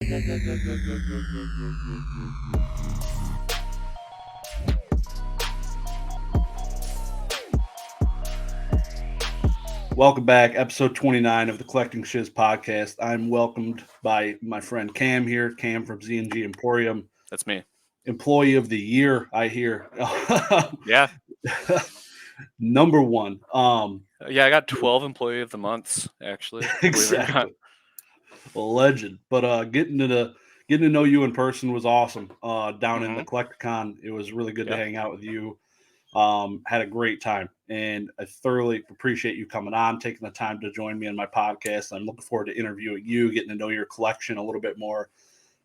Welcome back, episode 29 of the Collecting Shiz podcast. I'm welcomed by my friend Kam here. Kam from Z&G Emporium. That's me. Employee of the year, I hear. Yeah. Number one. Yeah, I got 12 employee of the months, actually. Exactly. A legend. But getting to know you in person was awesome. Down in the Collecticon, it was really good to hang out with you. Had a great time, and I thoroughly appreciate you coming on, taking the time to join me on my podcast. I'm looking forward to interviewing you, getting to know your collection a little bit more.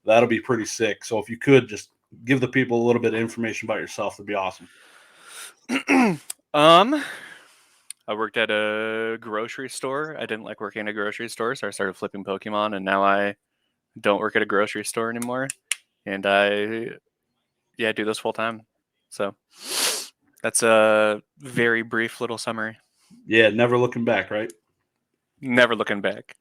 That'll be pretty sick. So if you could just give the people a little bit of information about yourself, that'd be awesome. I worked at a grocery store. I didn't like working at a grocery store, so I started flipping Pokemon, and now I don't work at a grocery store anymore. And I do this full time. So that's a very brief little summary. Yeah, never looking back, right? Never looking back.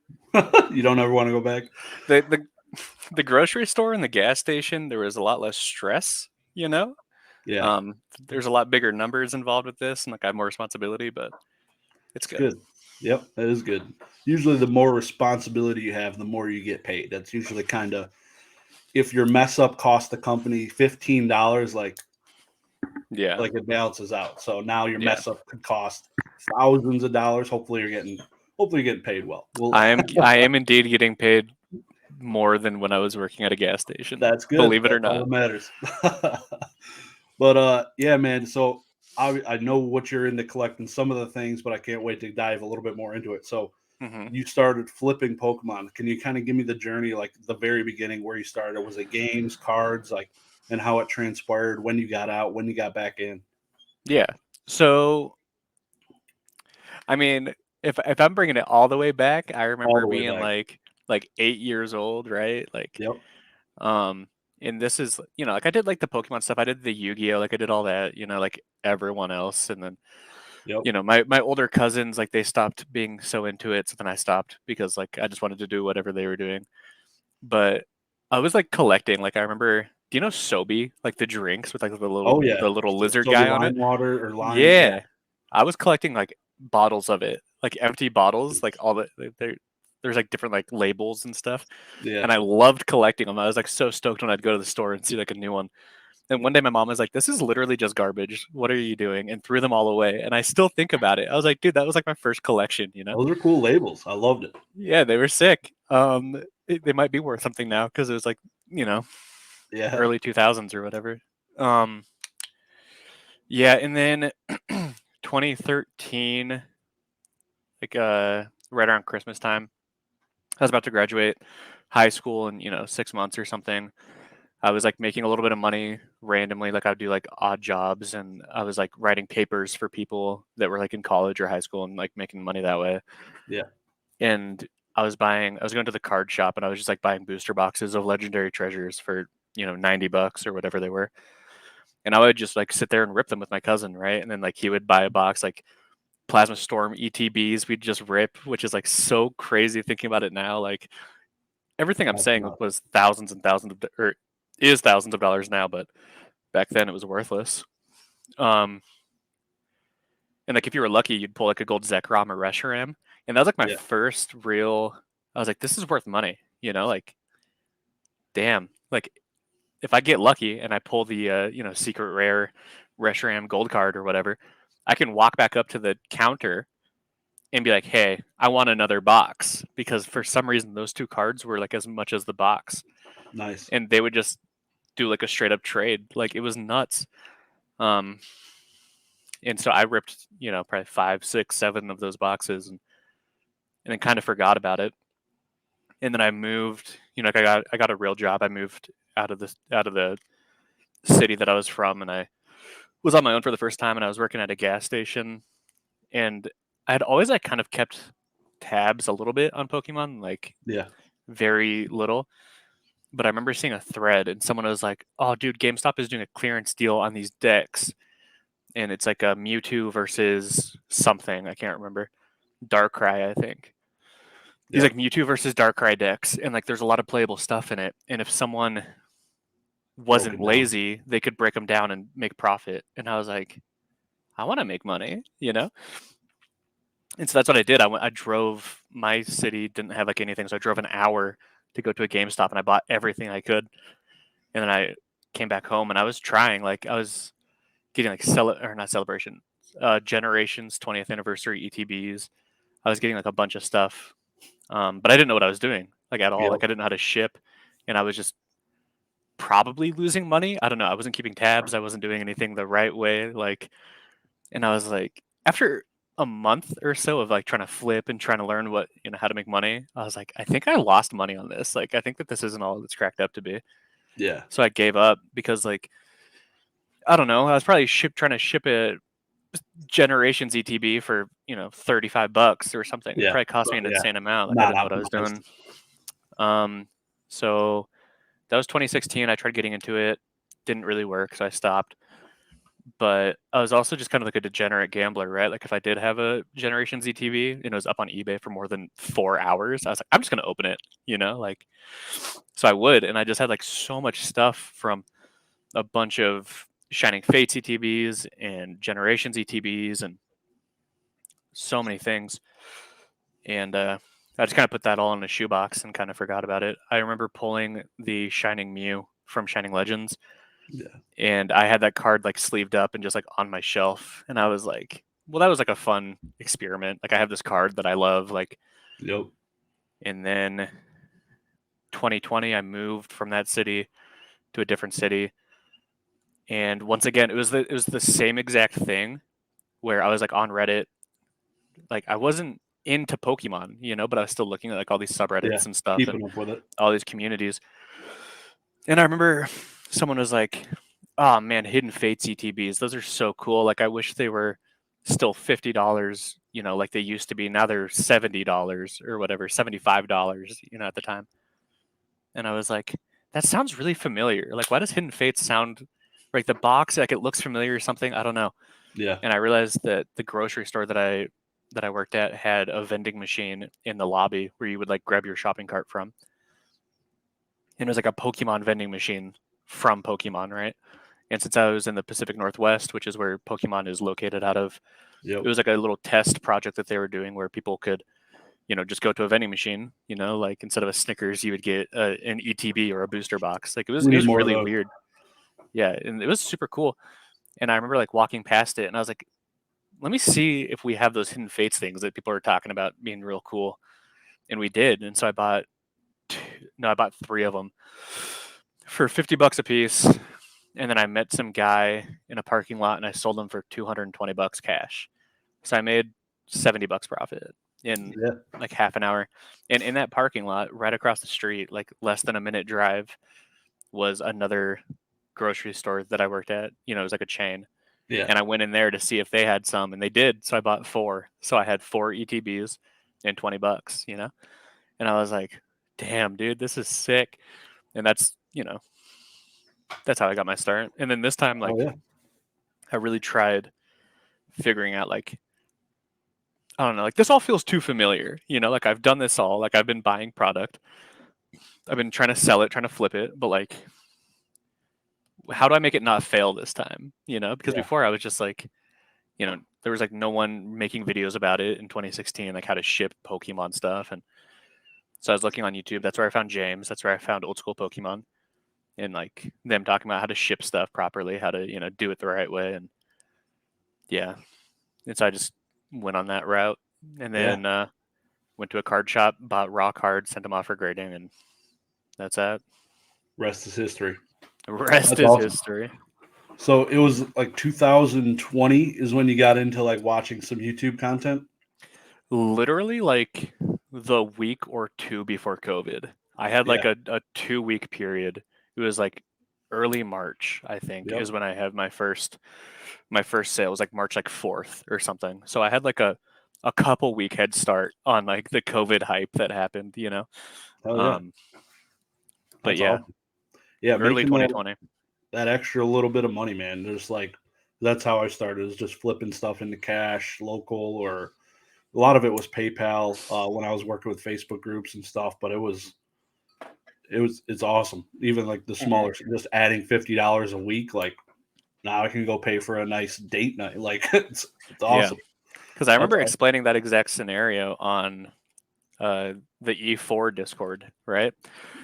You don't ever want to go back? The grocery store and the gas station, there was a lot less stress, you know? Yeah. There's a lot bigger numbers involved with this, and like I have more responsibility, but it's good. Yep, that is good. Usually the more responsibility you have, the more you get paid. That's usually kind of, if your mess up cost the company $15, like it balances out. So now your mess up could cost thousands of dollars. Hopefully you're getting paid well. I am indeed getting paid more than when I was working at a gas station. That's good. Believe it or not. All that matters. But yeah, man. So I know what you're into collecting, some of the things, but I can't wait to dive a little bit more into it. So you started flipping Pokemon. Can you kind of give me the journey, like the very beginning, where you started? Was it games, cards, like, and how it transpired, when you got out, when you got back in? Yeah. So, I mean, if I'm bringing it all the way back, I remember being like 8 years old, right? Like, yep. And this is, like I did like the Pokemon stuff. I did the Yu-Gi-Oh, like I did all that, like everyone else. And then, my older cousins, like they stopped being so into it. So then I stopped because like I just wanted to do whatever they were doing. But I was like collecting. Like I remember, do you know Sobe, like the drinks with like the little lizard guy on it? Water or lime. Yeah. I was collecting like bottles of it, like empty bottles, like all the there's like different like labels and stuff. Yeah. And I loved collecting them. I was like so stoked when I'd go to the store and see like a new one. And one day my mom was like, "This is literally just garbage. What are you doing?" And threw them all away. And I still think about it. I was like, dude, that was like my first collection, Those are cool labels. I loved it. Yeah, they were sick. They might be worth something now because it was like, early 2000s or whatever. Yeah, and then 2013, like right around Christmas time, I was about to graduate high school in 6 months or something. I was like making a little bit of money randomly, like I'd do like odd jobs, and I was like writing papers for people that were like in college or high school and like making money that way. Yeah. And I was going to the card shop, and I was just like buying booster boxes of legendary treasures for $90 or whatever they were. And I would just like sit there and rip them with my cousin, right? And then like he would buy a box like Plasma Storm ETBs we'd just rip, which is like so crazy thinking about it now. Like everything I'm saying was thousands and thousands of, or is thousands of dollars now, but back then it was worthless. And like if you were lucky, you'd pull like a gold Zekrom or Reshiram, and that was like my first real. I was like, this is worth money, like, damn, like if I get lucky and I pull the secret rare Reshiram gold card or whatever, I can walk back up to the counter and be like, hey, I want another box, because for some reason those two cards were like as much as the box. Nice. And they would just do like a straight up trade. Like it was nuts. And so I ripped, probably 5, 6, 7 of those boxes and then kind of forgot about it. And then I moved, like I got a real job. I moved out of the city that I was from, and I was on my own for the first time, and I was working at a gas station, and I had always like kind of kept tabs a little bit on Pokemon, like very little. But I remember seeing a thread, and someone was like, "Oh, dude, GameStop is doing a clearance deal on these decks, and it's like a Mewtwo versus something, I can't remember, Darkrai, I think." These like Mewtwo versus Darkrai decks, and like there's a lot of playable stuff in it. And if someone wasn't lazy, they could break them down and make profit. And I was like, I want to make money, you know? And so that's what I did. I drove, my city didn't have like anything. So I drove an hour to go to a GameStop and I bought everything I could. And then I came back home and I was trying, like I was getting like Generations 20th anniversary ETBs. I was getting like a bunch of stuff. But I didn't know what I was doing like at all. Like I didn't know how to ship, and I was just probably losing money. I don't know. I wasn't keeping tabs. I wasn't doing anything the right way. Like, and I was like, after a month or so of like trying to flip and trying to learn what, how to make money, I was like, I think I lost money on this. Like, I think that this isn't all it's cracked up to be. Yeah. So I gave up because like, I don't know. I was probably trying to ship a Generations ETB for $35 or something. It probably cost me an insane amount. Like I didn't know what I was doing. So that was 2016. I tried getting into it, didn't really work, so I stopped. But I was also just kind of like a degenerate gambler, right? Like if I did have a Generations ETB and it was up on eBay for more than 4 hours, I was like, I'm just gonna open it, like. So I would, and I just had like so much stuff from a bunch of Shining Fates ETBs and Generations ETBs and so many things. And I just kind of put that all in a shoebox and kind of forgot about it. I remember pulling the Shining Mew from Shining Legends. Yeah. And I had that card like sleeved up and just like on my shelf. And I was like, well, that was like a fun experiment. Like I have this card that I love. Like, yep. And then 2020, I moved from that city to a different city. And once again, it was the same exact thing where I was like on Reddit. Like I wasn't into Pokemon, but I was still looking at like all these subreddits and stuff keeping and up with it. All these communities. And I remember someone was like, oh man, Hidden Fates ETBs, those are so cool. Like I wish they were still $50, like they used to be. Now they're $70 or whatever, $75, at the time. And I was like, that sounds really familiar. Like, why does Hidden Fates sound like the box, like it looks familiar or something? I don't know. Yeah. And I realized that the grocery store that I worked at had a vending machine in the lobby where you would like grab your shopping cart from. And it was like a Pokemon vending machine from Pokemon, right? And since I was in the Pacific Northwest, which is where Pokemon is located out of, It was like a little test project that they were doing where people could, just go to a vending machine, like instead of a Snickers, you would get an ETB or a booster box. Like it was really weird. Yeah, and it was super cool. And I remember like walking past it and I was like, let me see if we have those Hidden Fates things that people are talking about being real cool. And we did. And so I bought 3 of them for $50 a piece. And then I met some guy in a parking lot and I sold them for $220 cash. So I made $70 profit in like half an hour. And in that parking lot, right across the street, like less than a minute drive, was another grocery store that I worked at. It was like a chain. Yeah. And I went in there to see if they had some, and they did. So I bought 4. So I had 4 ETBs and $20, And I was like, damn, dude, this is sick. And that's, that's how I got my start. And then this time, like, I really tried figuring out, like, I don't know, like this all feels too familiar, like I've done this all, like I've been buying product. I've been trying to sell it, trying to flip it, but like, how do I make it not fail this time? Because before I was just like, there was like no one making videos about it in 2016, like how to ship Pokemon stuff. And so I was looking on YouTube. That's where I found James. That's where I found Old School Pokemon and like them talking about how to ship stuff properly, how to, do it the right way. And yeah. And so I just went on that route and then went to a card shop, bought raw cards, sent them off for grading, and that's that. Rest is history. History. So it was like 2020 is when you got into like watching some YouTube content? Literally like the week or 2 before COVID. I had like a 2-week period. It was like early March, I think, is when I had my first sale. It was like March like 4th or something. So I had like a couple week head start on like the COVID hype that happened, But that's yeah. Awesome. Yeah, early 2020. That extra little bit of money, man. Just like that's how I started, is just flipping stuff into cash, local or a lot of it was PayPal when I was working with Facebook groups and stuff, but it's awesome. Even like the smaller, just adding $50 a week, like now I can go pay for a nice date night. Like it's awesome. Because I remember That's awesome. explaining that exact scenario on the E4 Discord, right?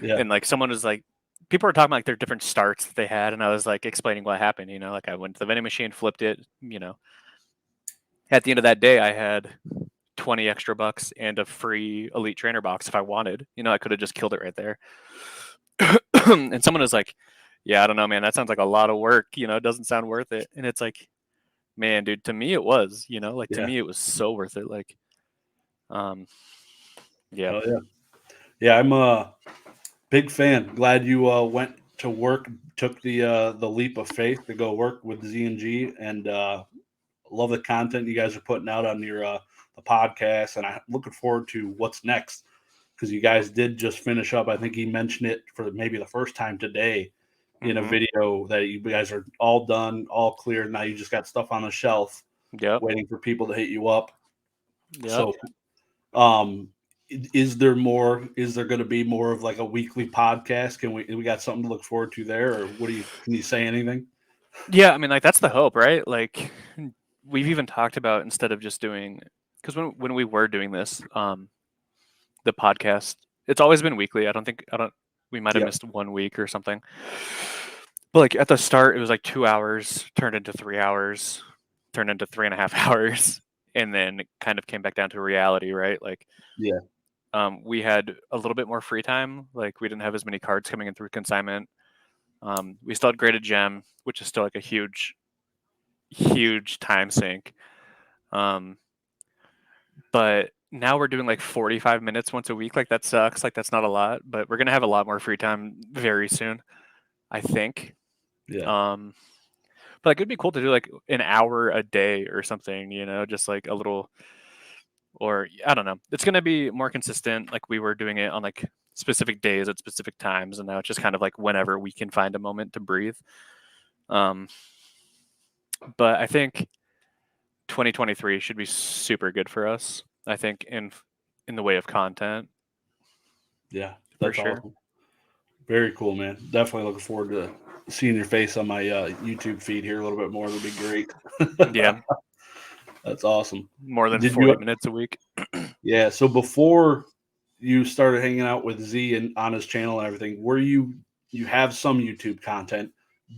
Yeah. And like someone was like, people were talking about like their different starts that they had, and I was like explaining what happened. You know, like I went to the vending machine, flipped it. You know, at the end of that day, I had 20 extra bucks and a free elite trainer box if I wanted. You know, I could have just killed it right there. And someone was like, yeah, I don't know, man, that sounds like a lot of work. You know, it doesn't sound worth it. And it's like, man, dude, to me it was, you know, like to me it was so worth it. Like, yeah. Oh, yeah. Yeah, I'm a big fan. Glad you went to work, took the leap of faith to go work with Z&G, and love the content you guys are putting out on your the podcast, and I'm looking forward to what's next, because you guys did just finish up. I think he mentioned it for maybe the first time today in a video that you guys are all done, all clear. Now you just got stuff on the shelf, waiting for people to hit you up. So, is there more? Is there going to be more of like a weekly podcast? Can we got something to look forward to there, or can you say anything? Yeah, I mean, like that's the hope, right? Like we've even talked about, instead of just doing, because when we were doing this, the podcast, it's always been weekly. We might have missed 1 week or something. But like at the start, it was like 2 hours, turned into 3 hours, turned into 3.5 hours, and then it kind of came back down to reality, right? Like, we had a little bit more free time. Like we didn't have as many cards coming in through consignment. We still had graded gem, which is still like a huge time sink. But now we're doing like 45 minutes once a week. Like that sucks. Like that's not a lot, but we're gonna have a lot more free time very soon, I think. But like it'd be cool to do like an hour a day or something, you know, just like a little, or I don't know. It's gonna be more consistent. Like we were doing it on like specific days at specific times, and now it's just kind of like whenever we can find a moment to breathe. But I think 2023 should be super good for us. I think in the way of content. Yeah, that's for sure. awesome. Very cool, man. Definitely looking forward to seeing your face on my YouTube feed here a little bit more. That'd be great. Yeah, that's awesome. more than 40 minutes a week. Yeah. So before you started hanging out with Z and on his channel and everything, you have some YouTube content?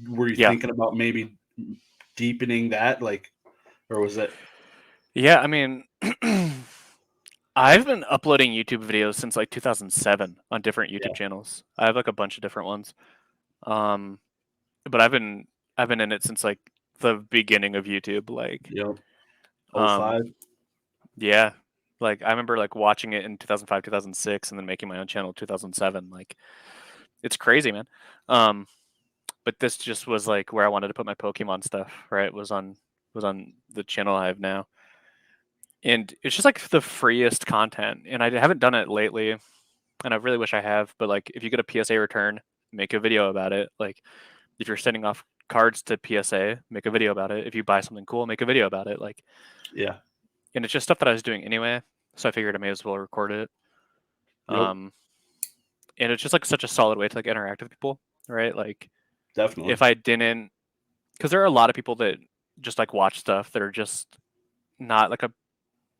Were you thinking about maybe deepening that, like, or was it? Yeah, I mean, I've been uploading YouTube videos since like 2007 on different YouTube channels. I have like a bunch of different ones. But I've been in it since like the beginning of YouTube, like 05. Yeah. Like I remember like watching it in 2005, 2006, and then making my own channel in 2007. Like it's crazy, man. But this just was like where I wanted to put my Pokemon stuff, right? Was on the channel I have now. And it's just like the freest content. And I haven't done it lately, and I really wish I have, but like if you get a PSA return, make a video about it. Like if you're sending off cards to PSA, make a video about it. If you buy something cool, make a video about it. Like and it's just stuff that I was doing anyway, so I figured I may as well record it. And it's just like such a solid way to like interact with people, right? Like definitely, if I didn't, because there are a lot of people that just like watch stuff that are just not like a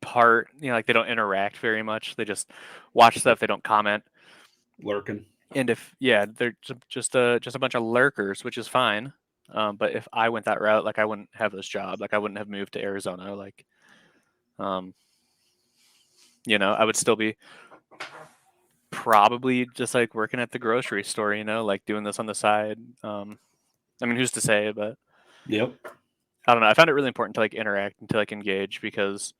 part, you know, like they don't interact very much. They just watch stuff. They don't comment. Lurking. And if they're just a bunch of lurkers, which is fine. But if I went that route, like I wouldn't have this job. Like I wouldn't have moved to Arizona. Like, you know, I would still be probably just like working at the grocery store, you know, like doing this on the side. I mean, who's to say? But I don't know. I found it really important to like interact and to like engage, because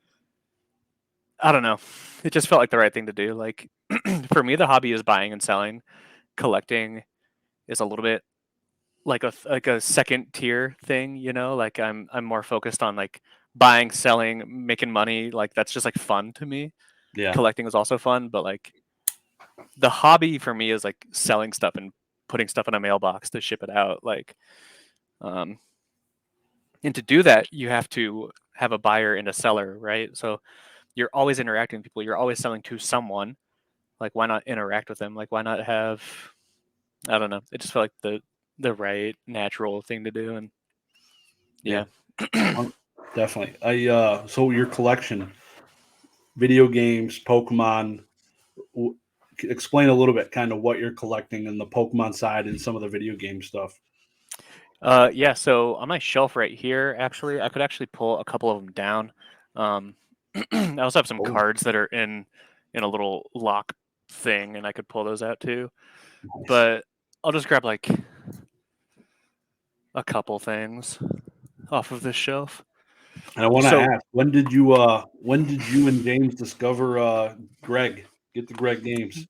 I don't know, it just felt like the right thing to do. Like for me, the hobby is buying and selling. Collecting is a little bit like a second tier thing, you know. Like I'm more focused on like buying, selling, making money. Like that's just like fun to me. Collecting is also fun, but like the hobby for me is like selling stuff and putting stuff in a mailbox to ship it out. Like, and to do that, you have to have a buyer and a seller, right? So you're always interacting with people. You're always selling to someone. Like, why not interact with them? Like, why not have, I don't know. It just felt like the right natural thing to do. And yeah. Definitely. So your collection, video games, Pokemon. Explain a little bit, kind of what you're collecting in the Pokemon side and some of the video game stuff. Yeah, so on my shelf right here, actually, I could actually pull a couple of them down. I also have some cards that are in a little lock thing, and I could pull those out too. Nice. But I'll just grab like a couple things off of this shelf. And I want to ask, when did you and James discover Greg? Get the Greg games.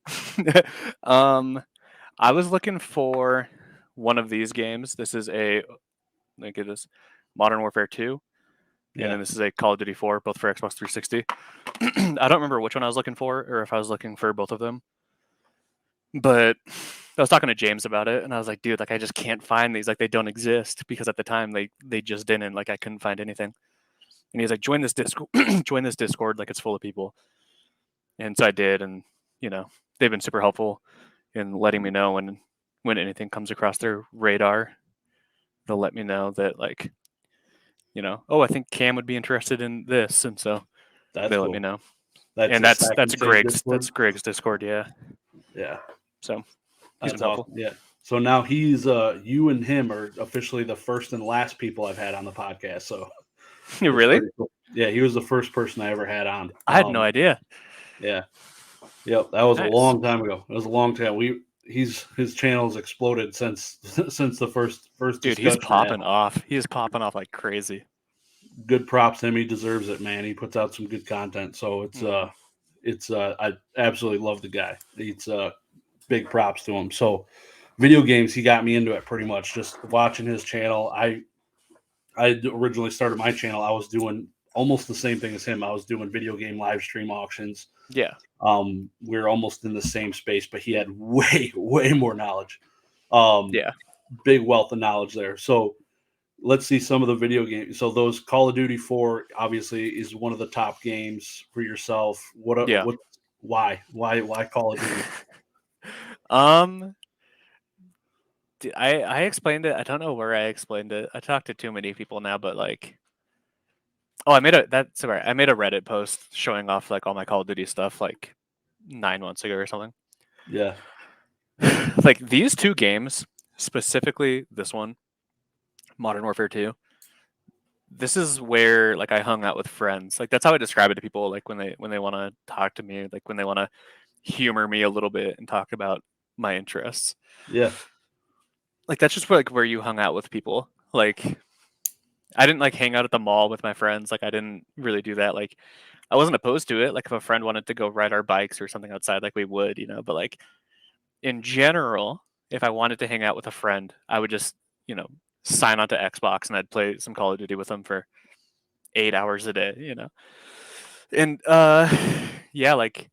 I was looking for one of these games. This is look at this, Modern Warfare 2. And then this is a Call of Duty 4, both for Xbox 360. I don't remember which one I was looking for, or if I was looking for both of them. But I was talking to James about it, and I was like, dude, like, I just can't find these. Like, they don't exist, because at the time they just didn't. Like, I couldn't find anything. And he's like, join this Discord. Join this Discord. Like, it's full of people. And so I did, and they've been super helpful in letting me know when anything comes across their radar. They'll let me know that, like, I think Cam would be interested in this, and so they let me know. And that's Greg's Discord, yeah. Yeah. So he's awesome. Yeah. So now he's you and him are officially the first and last people I've had on the podcast. So really? Cool. Yeah, he was the first person I ever had on. I had no idea. Yeah. Yep, that was a long time ago. It was a long time. His channel's exploded since the first Dude, he's popping off. He's popping off like crazy. Good props to him. He deserves it, man. He puts out some good content. So I absolutely love the guy. It's big props to him. So video games, he got me into it pretty much. Just watching his channel. I originally started my channel. I was doing almost the same thing as him. I was doing video game live stream auctions. Yeah. We're almost in the same space, but he had way more knowledge. Big wealth of knowledge there. So let's see some of the video games. So those Call of Duty 4 obviously is one of the top games for yourself. Why Call of Duty? I explained it. I don't know where I explained it. I talked to too many people now, but like, I made a Reddit post showing off like all my Call of Duty stuff like 9 months ago or something. Yeah. Like these two games, specifically this one, Modern Warfare 2, this is where like I hung out with friends. Like that's how I describe it to people, like when they want to talk to me, like when they want to humor me a little bit and talk about my interests. Yeah. Like that's just where you hung out with people. Like I didn't like hang out at the mall with my friends. Like I didn't really do that. Like I wasn't opposed to it. Like if a friend wanted to go ride our bikes or something outside, like we would, but like in general, if I wanted to hang out with a friend, I would just, sign onto Xbox and I'd play some Call of Duty with them for 8 hours a day, And yeah, like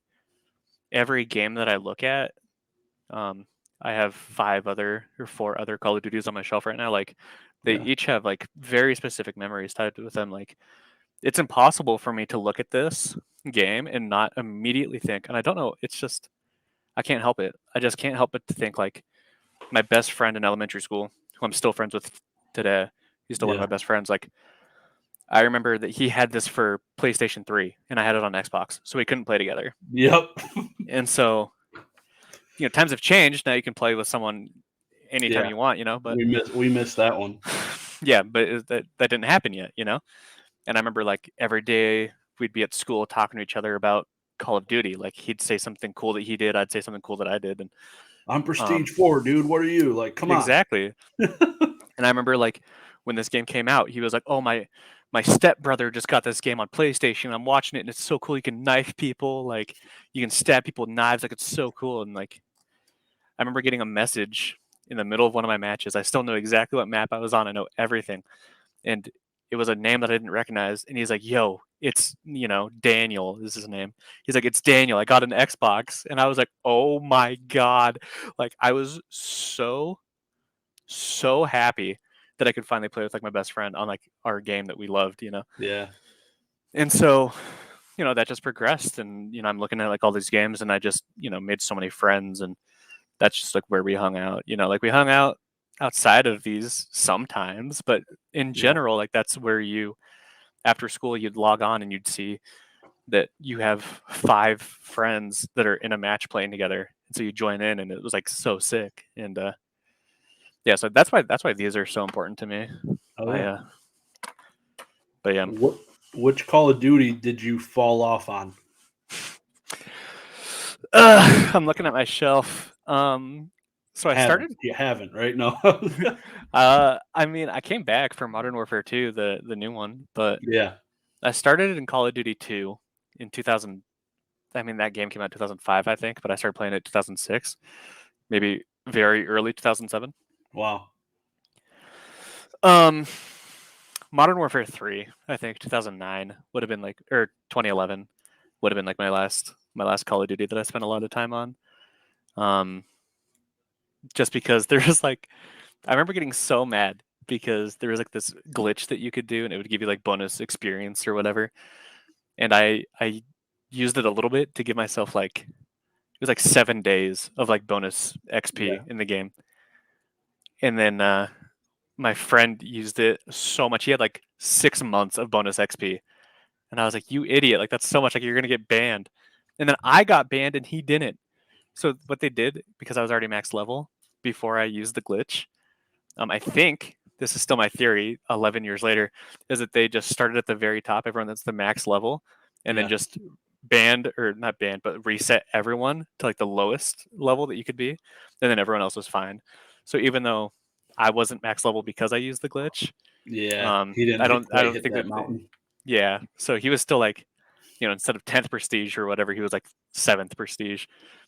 every game that I look at, I have 4 other Call of Duties on my shelf right now. Like they each have like very specific memories tied with them. Like it's impossible for me to look at this game and not immediately think, and I don't know, it's just I can't help it. I just can't help but to think like my best friend in elementary school, who I'm still friends with today, he's still one of my best friends. Like I remember that he had this for PlayStation 3 and I had it on Xbox, so we couldn't play together. Yep. And so, times have changed. Now you can play with someone anytime you want, but we missed that one. Yeah, but that didn't happen yet, And I remember like every day we'd be at school talking to each other about Call of Duty. Like he'd say something cool that he did, I'd say something cool that I did, and I'm Prestige 4, dude. What are you? Like, come on. Exactly. And I remember like when this game came out, he was like, "Oh, my stepbrother just got this game on PlayStation. I'm watching it and it's so cool. You can knife people, like you can stab people with knives, like it's so cool." And like I remember getting a message in the middle of one of my matches. I still know exactly what map I was on. I know everything. And it was a name that I didn't recognize. And he's like, "Yo, it's, Daniel is his name." He's like, "It's Daniel. I got an Xbox." And I was like, "Oh my God." Like I was so happy that I could finally play with like my best friend on like our game that we loved, Yeah. And so, that just progressed, and I'm looking at like all these games, and I just made so many friends, and that's just like where we hung out. Like we hung out outside of these sometimes, but in general, like that's where after school you'd log on and you'd see that you have 5 friends that are in a match playing together, and so you join in, and it was like so sick. And yeah, so that's why these are so important to me. Oh yeah. But yeah. Which Call of Duty did you fall off on? I'm looking at my shelf. So I started. You haven't, right? No. I mean, I came back for Modern Warfare 2, the new one, but yeah. I started in Call of Duty 2 in 2000. I mean, that game came out in 2005, I think, but I started playing it in 2006, maybe very early 2007. Wow. Modern Warfare 3, I think 2009 would have been like, or 2011 would have been like my last Call of Duty that I spent a lot of time on. Just because there was like, I remember getting so mad because there was like this glitch that you could do, and it would give you like bonus experience or whatever. And I used it a little bit to give myself like, it was like 7 days of like bonus XP in the game. And then my friend used it so much. He had like 6 months of bonus XP. And I was like, you idiot. Like, that's so much. Like, you're going to get banned. And then I got banned and he didn't. So what they did, because I was already max level before I used the glitch, I think, this is still my theory 11 years later, is that they just started at the very top, everyone that's the max level, and then just banned, or not banned, but reset everyone to like the lowest level that you could be. And then everyone else was fine. So even though I wasn't max level because I used the glitch, he didn't. I don't hit think that mountain. Yeah, so he was still like, instead of 10th prestige or whatever, he was like 7th prestige.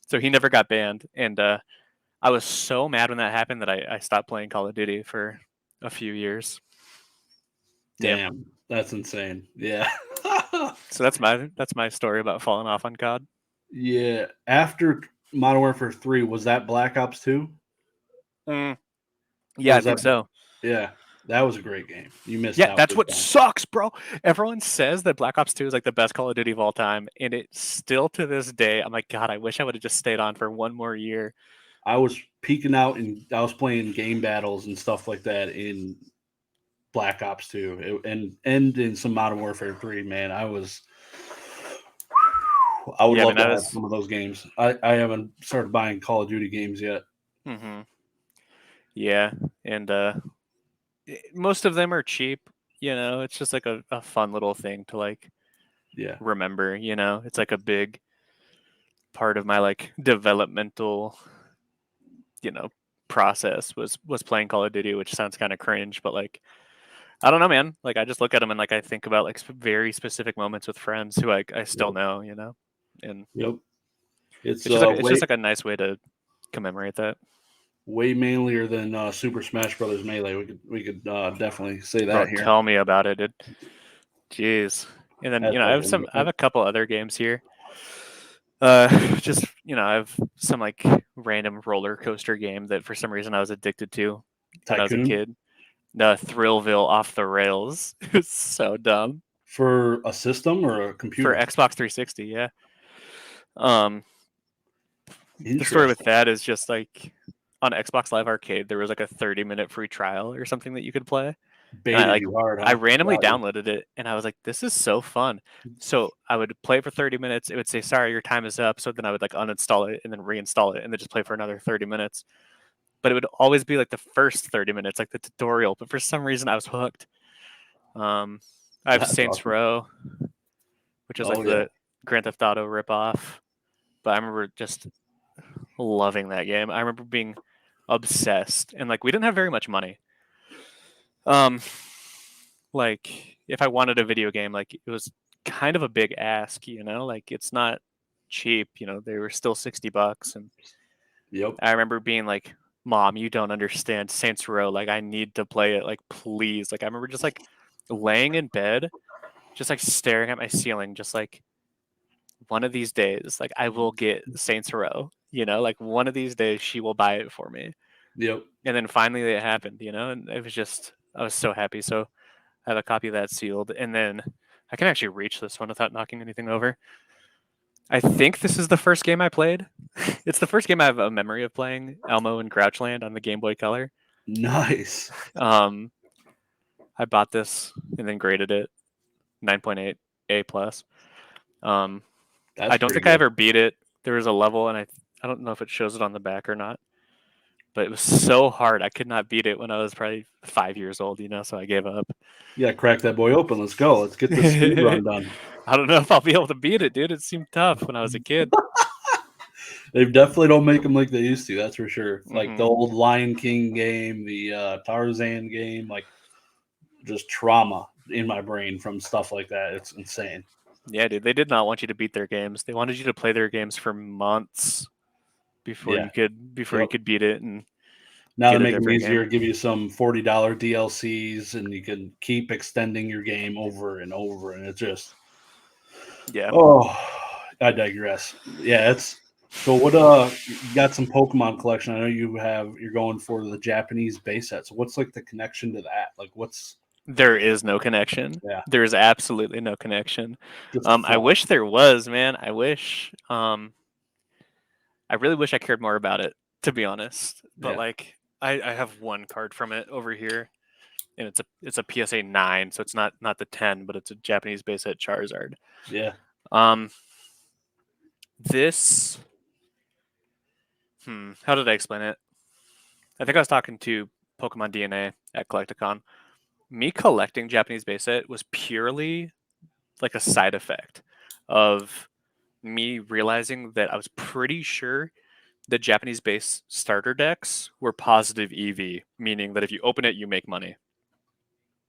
So he never got banned. And I was so mad when that happened that I stopped playing Call of Duty for a few years. Damn, that's insane. Yeah. So that's my story about falling off on COD. Yeah. After Modern Warfare 3, was that Black Ops 2? Yeah, I think so. Yeah. That was a great game. You missed out. Yeah, that's what sucks, bro. Everyone says that Black Ops 2 is like the best Call of Duty of all time, and it still to this day, I'm like, God, I wish I would have just stayed on for one more year. I was peeking out and I was playing game battles and stuff like that in Black Ops 2 and in some Modern Warfare 3, man. I would love to have some of those games. I haven't started buying Call of Duty games yet. Mm-hmm. Yeah, and most of them are cheap. It's just like a fun little thing to like remember. It's like a big part of my like developmental process was playing Call of Duty, which sounds kind of cringe, but like, I don't know, man. Like, I just look at them and like I think about like very specific moments with friends who I still know, and it's just like a nice way to commemorate that. Way manlier than Super Smash Brothers Melee. We could definitely say that here. Tell me about it, dude. Jeez. And then I have a couple other games here. Just I have some like random roller coaster game that for some reason I was addicted to when I was a kid. The Thrillville Off the Rails. It's so dumb. For a system or a computer? For Xbox 360, yeah. The story with that is just like on Xbox Live Arcade, there was like a 30-minute free trial or something that you could play. I randomly downloaded it and I was like, this is so fun. So I would play it for 30 minutes. It would say, sorry, your time is up. So then I would like uninstall it and then reinstall it and then just play for another 30 minutes. But it would always be like the first 30 minutes, like the tutorial. But for some reason I was hooked. I have Saints Row, which is like the Grand Theft Auto ripoff. But I remember just loving that game. I remember being obsessed. And like we didn't have very much money. Like if I wanted a video game, like it was kind of a big ask, like it's not cheap, they were still $60. And I remember being like, Mom, you don't understand Saints Row. Like I need to play it. Like, please. Like I remember just like laying in bed, just like staring at my ceiling, just like one of these days, like I will get Saints Row, like one of these days she will buy it for me. Yep. And then finally it happened, and it was just, I was so happy. So I have a copy of that sealed. And then I can actually reach this one without knocking anything over. I think this is the first game I played. It's the first game I have a memory of playing, Elmo and Grouchland on the Game Boy Color. Nice. I bought this and then graded it 9.8 A plus. I don't think I ever beat it. There was a level, and I don't know if it shows it on the back or not, but it was so hard. I could not beat it when I was probably 5 years old, so I gave up. Yeah, crack that boy open. Let's go. Let's get this speed run done. I don't know if I'll be able to beat it, dude. It seemed tough when I was a kid. They definitely don't make them like they used to. That's for sure. Like the old Lion King game, the Tarzan game, like just trauma in my brain from stuff like that. It's insane. Yeah, dude. They did not want you to beat their games. They wanted you to play their games for months before you could beat it. And now they make them easier. Give you some $40 DLCs, and you can keep extending your game over and over. And it's just Oh, I digress. Yeah, it's so. What you got some Pokemon collection? I know you're going for the Japanese base set. So what's like the connection to that? Like what's There is no connection. Yeah. There is absolutely no connection. I wish there was, man. I wish. I really wish I cared more about it, to be honest. But like, I have one card from it over here, and it's a PSA 9, so it's not the 10, but it's a Japanese base set Charizard. Yeah. This. How did I explain it? I think I was talking to Pokemon DNA at Collecticon. Me collecting Japanese base set was purely like a side effect of me realizing that I was pretty sure the Japanese base starter decks were positive EV, meaning that if you open it, you make money.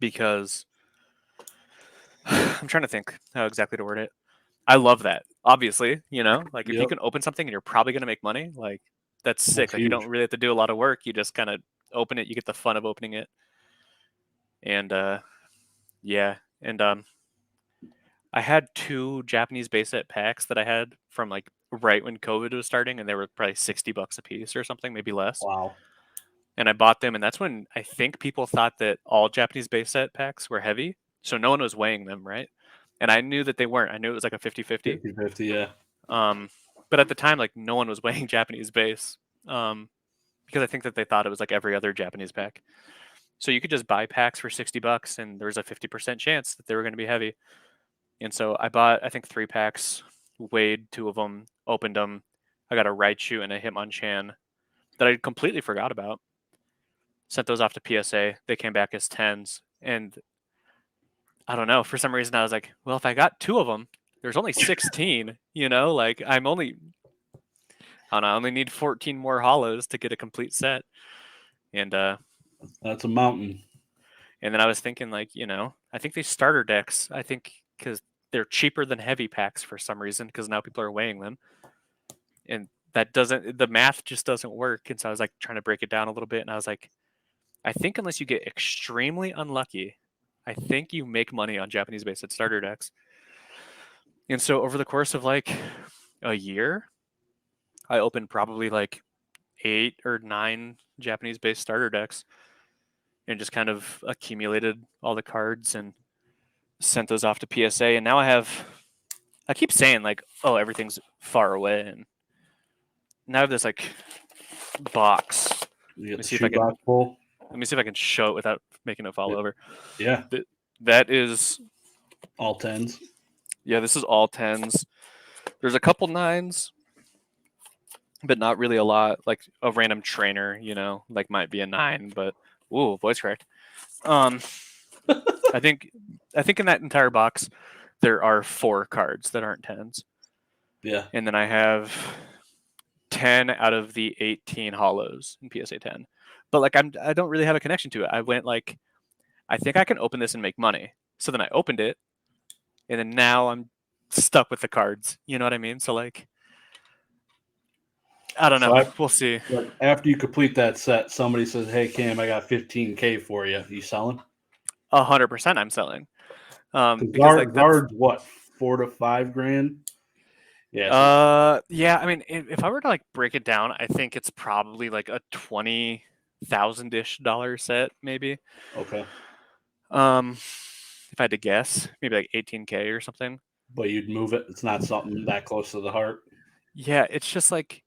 Because I'm trying to think how exactly to word it. I love that, obviously, like if you can open something and you're probably going to make money, like that's sick. Like you don't really have to do a lot of work. You just kind of open it. You get the fun of opening it. And I had 2 Japanese base set packs that I had from like right when COVID was starting, and they were probably $60 a piece or something, maybe less. Wow. And I bought them, and that's when I think people thought that all Japanese base set packs were heavy, so no one was weighing them, right? And I knew that they weren't. I knew it was like a 50-50. 50-50, yeah. But at the time, like no one was weighing Japanese base, because I think that they thought it was like every other Japanese pack. So you could just buy packs for $60, and there was a 50% chance that they were going to be heavy. And so I bought, I think, 3 packs, weighed 2 of them, opened them. I got a Raichu and a Hitmonchan that I completely forgot about. Sent those off to PSA. They came back as 10s. And I don't know, for some reason I was like, well, if I got 2 of them, there's only 16, like I only need 14 more hollows to get a complete set. And that's a mountain. And then I was thinking, like, I think these starter decks, I think because they're cheaper than heavy packs for some reason, because now people are weighing them. And the math just doesn't work. And so I was like trying to break it down a little bit. And I was like, I think unless you get extremely unlucky, I think you make money on Japanese base set starter decks. And so over the course of like a year, I opened probably like 8 or 9 Japanese base starter decks and just kind of accumulated all the cards and sent those off to PSA. And now I keep saying like, oh, everything's far away. And now I have this like box. Let me see if I can show it without making it fall over. Yeah. That is all 10s. Yeah, this is all 10s. There's a couple 9s, but not really a lot. Like a random trainer, like might be a 9, but ooh, voice cracked. I think in that entire box there are 4 cards that aren't 10s. Yeah. And then I have 10 out of the 18 hollows in PSA 10. But like I don't really have a connection to it. I went like, I think I can open this and make money. So then I opened it, and then now I'm stuck with the cards. You know what I mean? So like, I don't know. We'll see. Like after you complete that set, somebody says, "Hey Cam, I got $15K for you. You selling?" 100% I'm selling. Because Zard's what, $4 to $5 grand? Yeah. Yeah. I mean, if I were to like break it down, I think it's probably like a $20,000-ish set, maybe. Okay. if I had to guess, maybe like 18K or something. But you'd move it. It's not something that close to the heart. Yeah, it's just like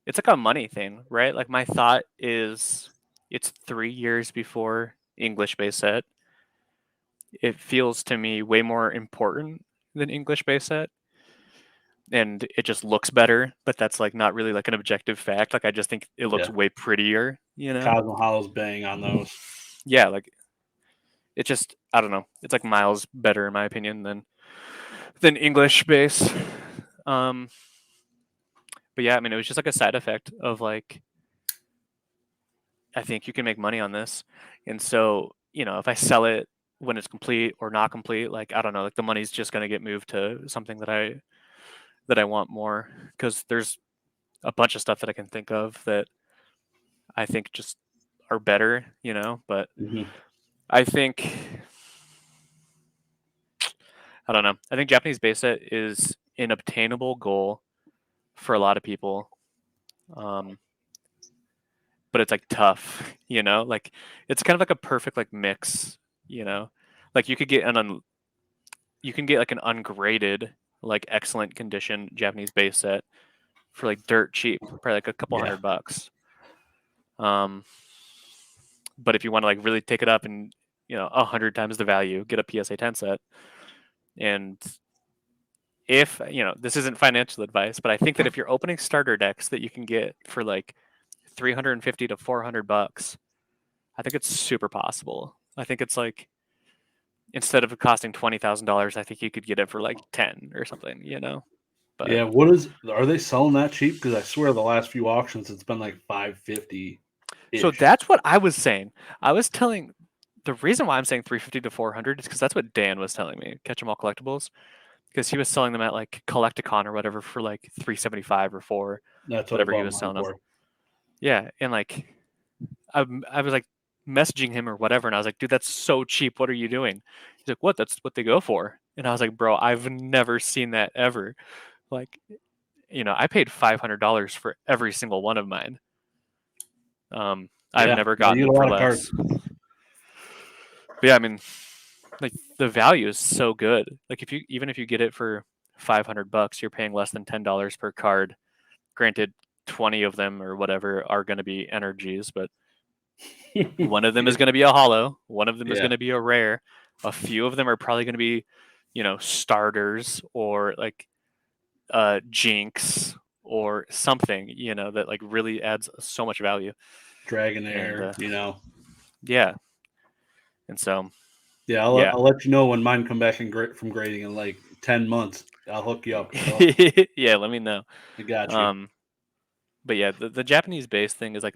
it's like a money thing, right? Like my thought is it's 3 years before English base set. It feels to me way more important than English base set. And it just looks better, but that's like not really like an objective fact. Like I just think it looks Yeah. way prettier, you know? Cosmo Hollow's bang on those. Yeah, like it just I don't know. It's like miles better in my opinion than English base. Um but yeah, I mean it was just like a side effect of like I think you can make money on this. And so, if I sell it when it's complete or not complete, like I don't know, like the money's just going to get moved to something that I want more because there's a bunch of stuff that I can think of that I think just are better, but Mm-hmm. I think I don't know. I think Japanese base set is an obtainable goal for a lot of people. But it's like tough, like it's kind of like a perfect like mix, like you can get like an ungraded, like excellent condition Japanese base set for like dirt cheap, probably like a couple Yeah. $100. But if you want to like really take it up and 100 times the value, get a PSA 10 set. And if this isn't financial advice, but I think that if you're opening starter decks that you can get for like 350 to $400, I think it's super possible. I think it's like instead of it costing $20,000, I think you could get it for like 10 or something, But Yeah. Are they selling that cheap? Because I swear the last few auctions it's been like 550 so ish. that's what I was saying. I was telling the reason why I'm saying 350 to 400 is because that's what Dan was telling me. Catch 'em all collectibles, because he was selling them at like Collecticon or whatever for like 375 or four, That's what I whatever he bought was mine selling them. for. Yeah, and like I was like messaging him or whatever, and I was like, dude, that's so cheap. What are you doing? He's like, what? That's what they go for. And I was like, bro, I've never seen that ever. Like, I paid $500 for every single one of mine. I've Yeah. never Well, gotten you get them a for lot of cards. less. But yeah, I mean, like the value is so good. Like if you get it for $500, you're paying less than $10 per card. Granted, 20 of them or whatever are going to be energies, but one of them is going to be a hollow, one of them is Yeah. going to be a rare, a few of them are probably going to be, starters or like jinx or something, that like really adds so much value. And Dragonair. yeah, and so Yeah, yeah. I'll let you know when mine come back from grading in like 10 months. I'll hook you up. Yeah, let me know. I got you. Um, but yeah, the Japanese base thing is like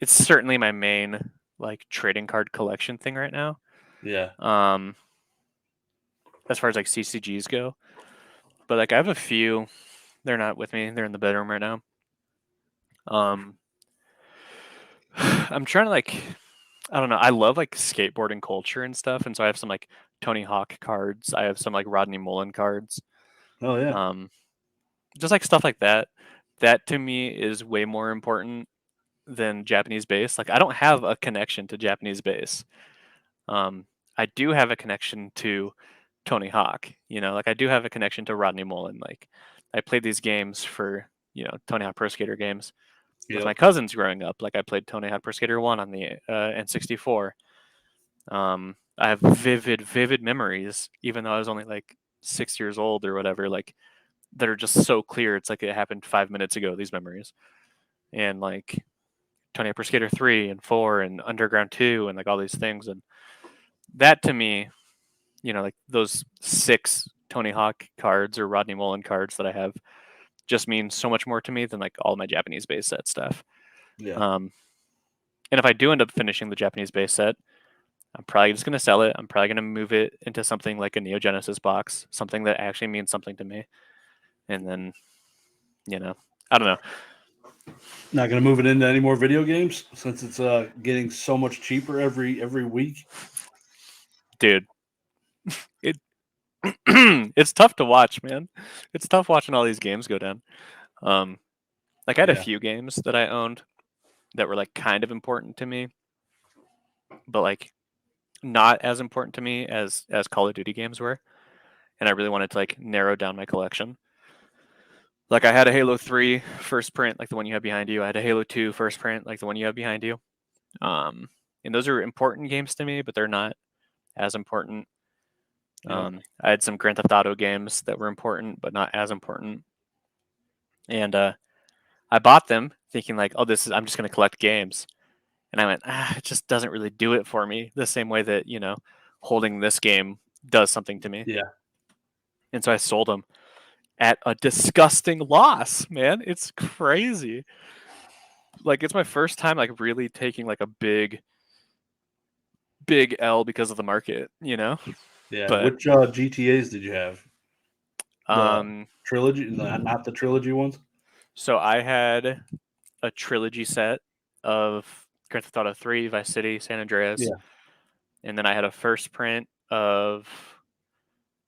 it's certainly my main like trading card collection thing right now. Yeah. As far as like CCGs go, but like I have a few. They're not with me. They're in the bedroom right now. I'm trying to like I don't know. I love like skateboarding culture and stuff, and so I have some like Tony Hawk cards. I have some like Rodney Mullen cards. Oh yeah. Um, just like stuff like that. That to me is way more important than Japanese base. Like I don't have a connection to Japanese base. Um, I do have a connection to Tony Hawk. Like I do have a connection to Rodney Mullen. Like I played these games for Tony Hawk Pro Skater games with Yep. my cousins growing up. Like I played Tony Hawk Pro Skater 1 on the N64. I have vivid memories, even though I was only like 6 years old or whatever. Like that are just so clear. It's like it happened 5 minutes ago. These memories, and like Tony Hawk Pro Skater 3 and 4 and Underground 2 and like all these things, and that to me, like those 6 Tony Hawk cards or Rodney Mullen cards that I have just mean so much more to me than like all my Japanese base set stuff. Yeah. And if I do end up finishing the Japanese base set, I'm probably just going to sell it. I'm probably going to move it into something like a Neo Genesis box, something that actually means something to me. And then, I don't know. Not gonna move it into any more video games since it's getting so much cheaper every week. Dude, it it's tough to watch, man. It's tough watching all these games go down. Like I had a Yeah. few games that I owned that were like kind of important to me, but like not as important to me as Call of Duty games were, and I really wanted to like narrow down my collection. Like I had a Halo 3 first print, like the one you have behind you. I had a Halo 2 first print, like the one you have behind you. And those are important games to me, but they're not as important. I had some Grand Theft Auto games that were important, but not as important. And I bought them thinking like, oh, I'm just going to collect games. And I went, it just doesn't really do it for me the same way that, holding this game does something to me. Yeah. And so I sold them at a disgusting loss, man. It's crazy. Like it's my first time like really taking like a big L because of the market, Yeah. But Which GTAs did you have? The um trilogy, not the trilogy ones? so I had a trilogy set of Grand Theft Auto 3, Vice City, San Andreas. Yeah. And then I had a first print of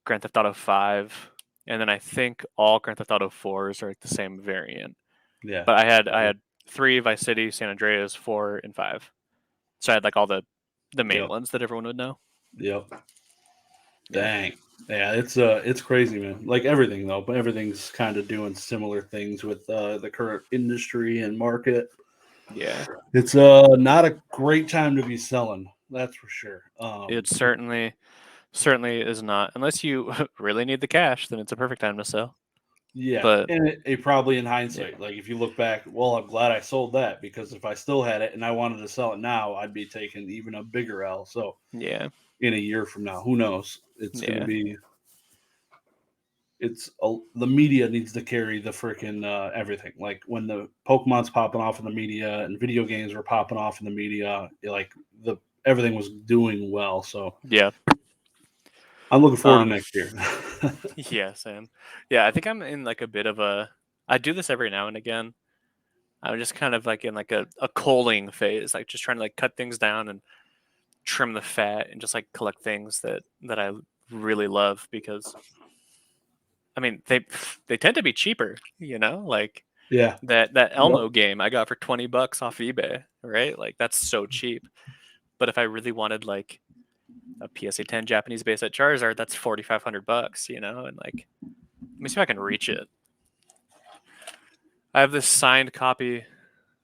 Grand Theft Auto 5, and then I think all Grand Theft Auto 4s are like the same variant. Yeah. But I had 3 Vice City, San Andreas, 4, and 5. So I had like all the main ones that everyone would know. Yep. Dang. Yeah, it's crazy, man. Like everything though, but everything's kind of doing similar things with the current industry and market. Yeah. It's not a great time to be selling, that's for sure. It certainly is not. Unless you really need the cash, then it's a perfect time to sell. Yeah, But and it probably in hindsight, like if you look back, well, I'm glad I sold that because if I still had it and I wanted to sell it now, I'd be taking even a bigger L. So yeah, in a year from now, who knows? It's going to be. The media needs to carry the freaking everything. Like when the Pokemon's popping off in the media and video games were popping off in the media, like everything was doing well. So yeah. I'm looking forward to next year. Yeah, Sam. Yeah, I think I'm in like a bit of a. I do this every now and again. I'm just kind of like in like a culling phase, like just trying to like cut things down and trim the fat and just like collect things that I really love because I mean they tend to be cheaper, like Yeah. that Elmo game I got for $20 off eBay, right? Like that's so cheap. But if I really wanted like a PSA 10 Japanese base at Charizard, that's $4,500, and like let me see if I can reach it. I have this signed copy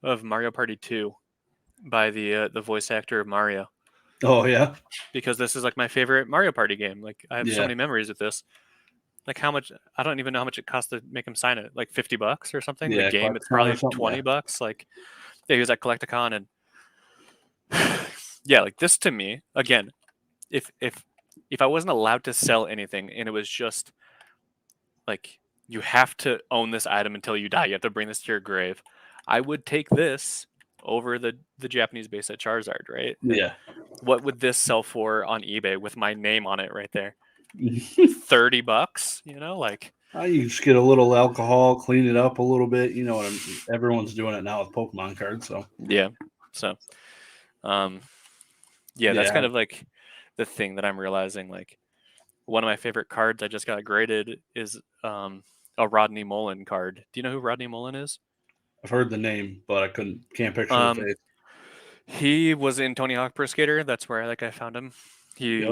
of Mario Party 2 by the voice actor of Mario. Oh yeah. Because this is like my favorite Mario Party game. Like I have so Yeah. many memories with this. Like how much? I don't even know how much it cost to make him sign it. Like $50 or something. Yeah. The game, it's Collecticon or probably something. $20. Like yeah, he was at Collecticon, and yeah, like this to me again. If I wasn't allowed to sell anything, and it was just like you have to own this item until you die, you have to bring this to your grave, I would take this over the Japanese base at Charizard, right? And Yeah. what would this sell for on eBay with my name on it right there? $30, like You just get a little alcohol, clean it up a little bit. You know what everyone's doing it now with Pokemon cards. So yeah. So that's kind of like the thing that I'm realizing. Like one of my favorite cards I just got graded is a Rodney Mullen card. Do you know who Rodney Mullen is? I've heard the name, but I can't picture the face. He was in Tony Hawk Pro Skater. That's where I found him. He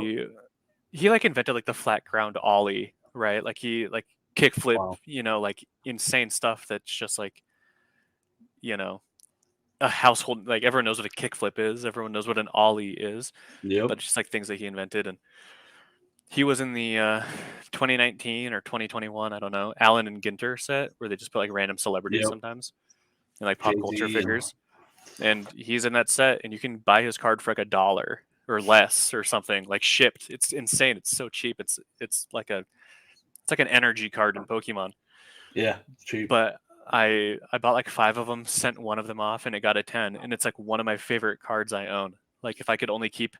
like invented like the flat ground ollie, right? Like he like kickflip, Wow. like insane stuff that's just like, a household, like everyone knows what a kickflip is, everyone knows what an ollie is, Yep. but just like things that he invented. And he was in the 2019 or 2021, I don't know, Allen and Ginter set where they just put like random celebrities sometimes and like pop culture Jay-Z figures. And he's in that set, and you can buy his card for like $1 or less or something, like shipped. It's insane. It's so cheap. It's like an energy card in Pokemon. Yeah, it's cheap. But I bought like 5 of them, sent one of them off, and it got a 10. And it's like one of my favorite cards I own. Like if I could only keep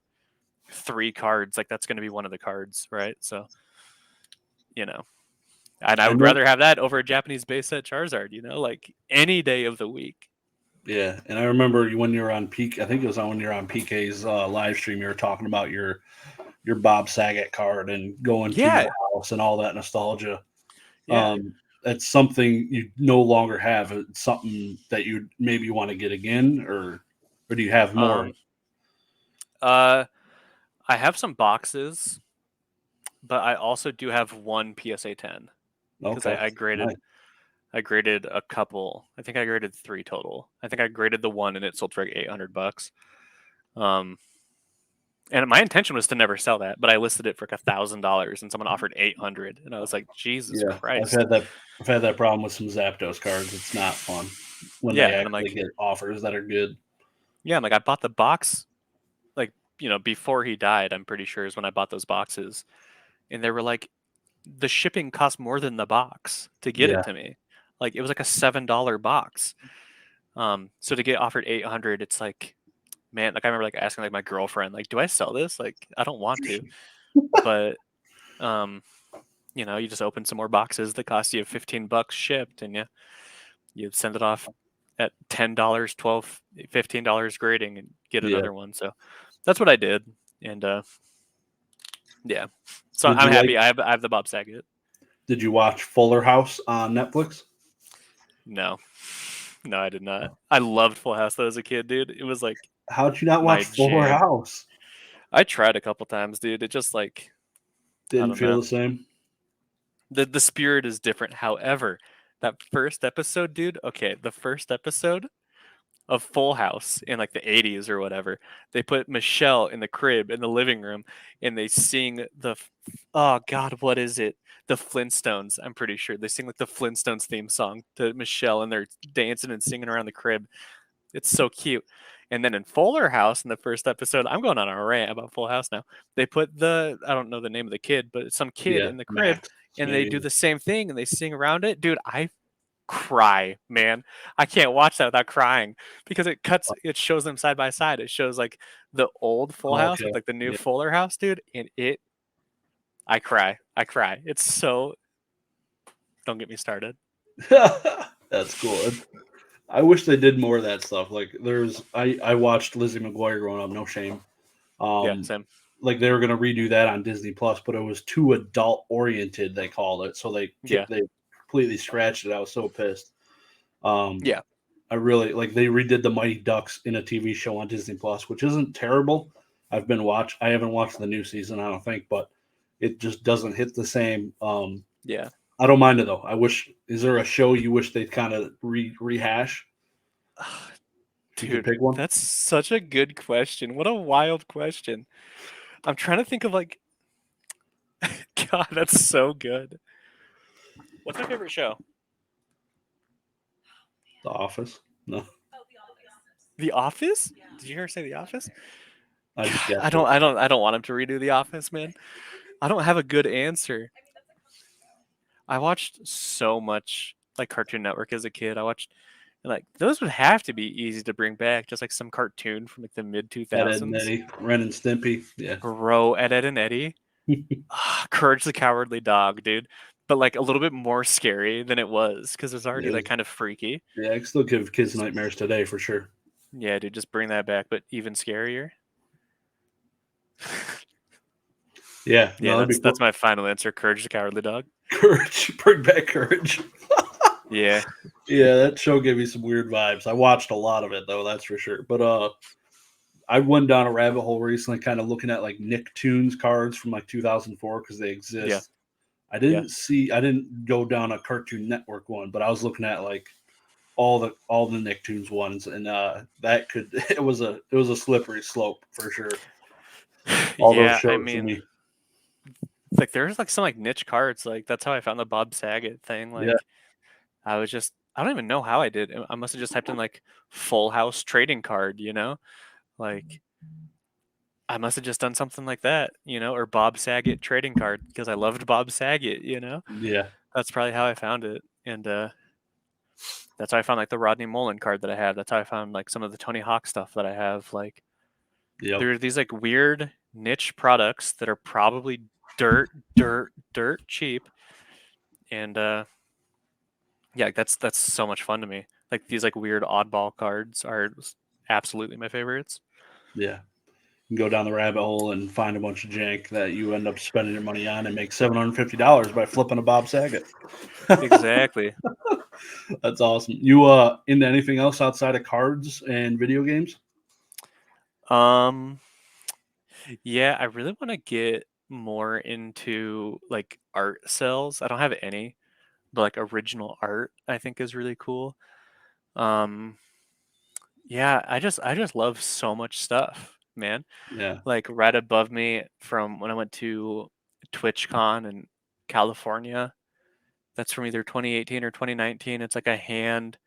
3 cards, like that's going to be one of the cards, right? So, and I would rather have that over a Japanese base set Charizard, like any day of the week. Yeah, and I remember when you were on Peak. I think it was when you were on PK's live stream. You were talking about your Bob Saget card and going to your house and all that nostalgia. Yeah. That's something you no longer have. It's something that you maybe want to get again, or do you have more? I I have some boxes, but I also do have one PSA 10 because Okay. I graded. Nice. I graded a couple. I think I graded 3 total. I think I graded the one and it sold for like $800. And my intention was to never sell that, but I listed it for like $1,000 and someone offered 800, and I was like, Jesus Yeah, Christ. I've had that problem with some Zapdos cards. It's not fun when they Yeah, and I'm actually like, get offers that are good. yeah, I'm like, I bought the box, like, before he died. I'm pretty sure is when I bought those boxes, and they were like, the shipping cost more than the box to get Yeah, it to me. Like, it was like a $7 box. So to get offered 800, it's like, man, like I remember like asking like my girlfriend, like, do I sell this? Like, I don't want to, but you just open some more boxes that cost you $15 shipped, and you send it off at $10, $12, $15 grading, and get yeah. another one. So that's what I did, and yeah. So Did I'm you happy. I have the Bob Saget. Did you watch Fuller House on Netflix? No, no, I did not. I loved Full House though as a kid, dude. It was like How'd you not watch my Fuller jam. House? I tried a couple times, dude. It just like I Didn't don't feel know. the same. The spirit is different. However, that first episode, dude. Okay, the first episode of Full House in like the 80s or whatever. They put Michelle in the crib in the living room and they sing oh god, what is it? The Flintstones, I'm pretty sure. They sing like the Flintstones theme song to Michelle and they're dancing and singing around the crib. It's so cute. And then in Fuller House in the first episode, I'm going on a rant about Full House now. They put I don't know the name of the kid, but it's some kid Yeah, in the crib Max. and they Maybe. do the same thing and they sing around it. Dude, I cry, man. I can't watch that without crying because it shows them side by side. It shows like the old Full House Okay. with like the new Yeah. Fuller House, dude, and I cry. I cry. It's so don't get me started. That's cool. I wish they did more of that stuff. Like I watched Lizzie McGuire growing up. No shame. Yeah, Um, same. like they were gonna redo that on Disney Plus, but it was too adult oriented. They called it, so Yeah. they completely scratched it. I was so pissed. Um, Yeah. I really like they redid the Mighty Ducks in a TV show on Disney Plus, which isn't terrible. I haven't watched the new season, I don't think, but it just doesn't hit the same. Yeah. I don't mind it though. Is there a show you wish they'd kind of rehash? You could Dude, pick one. that's such a good question. What a wild question. I'm trying to think of like God, that's so good. What's my favorite show? The Office. No, The Office? Did you hear her say The Office? I just God, guessed it. I don't want him to redo The Office, man. I don't have a good answer. I watched so much like Cartoon Network as a kid. I watched like those would have to be easy to bring back, just like some cartoon from like the mid Ed, Ed and 2000s. Eddie, Ren and Stimpy. Yeah. Bro, Ed and Eddie. Courage the Cowardly Dog, dude. But like a little bit more scary than it was because it was already like kind of freaky. Yeah, I can still give kids nightmares today for sure. Yeah, dude, just bring that back, but even scarier. Yeah, Yeah, no, that'd be that's cool. my final answer. Courage the Cowardly Dog. Courage, bring back courage. Yeah. Yeah, that show gave me some weird vibes. I watched a lot of it though, that's for sure. But I went down a rabbit hole recently, kind of looking at like Nicktoons cards from like 2004 because they Yeah. exist. I Yeah. didn't go down a Cartoon Network one, but I was looking at like all the Nicktoons ones, and it was a slippery slope for sure. All those Yeah, I shows to mean, me. like there's like some like niche cards. Like that's how I found the Bob Saget thing. Yeah, Like I don't even know how I did. I must have just typed in like Full House trading card, Like I must have just done something like that, or Bob Saget trading card because I loved Bob Saget. yeah, That's probably how I found it. And that's how I found like the Rodney Mullen card that I have. That's how I found like some of the Tony Hawk stuff that I have. Like yep, there are these like weird niche products that are probably dirt cheap. And yeah, that's so much fun to me. Like these like weird oddball cards are absolutely my favorites. yeah. You can go down the rabbit hole and find a bunch of jank that you end up spending your money on and make $750 by flipping a Bob Saget. Exactly. That's awesome. You into anything else outside of cards and video games? Um, Yeah, I really want to get more into like art sales. I don't have any, but like original art I think is really cool. Um, yeah, I just love so much stuff, man. Yeah, Like right above me from when I went to TwitchCon in California. That's from either 2018 or 2019. It's like a hand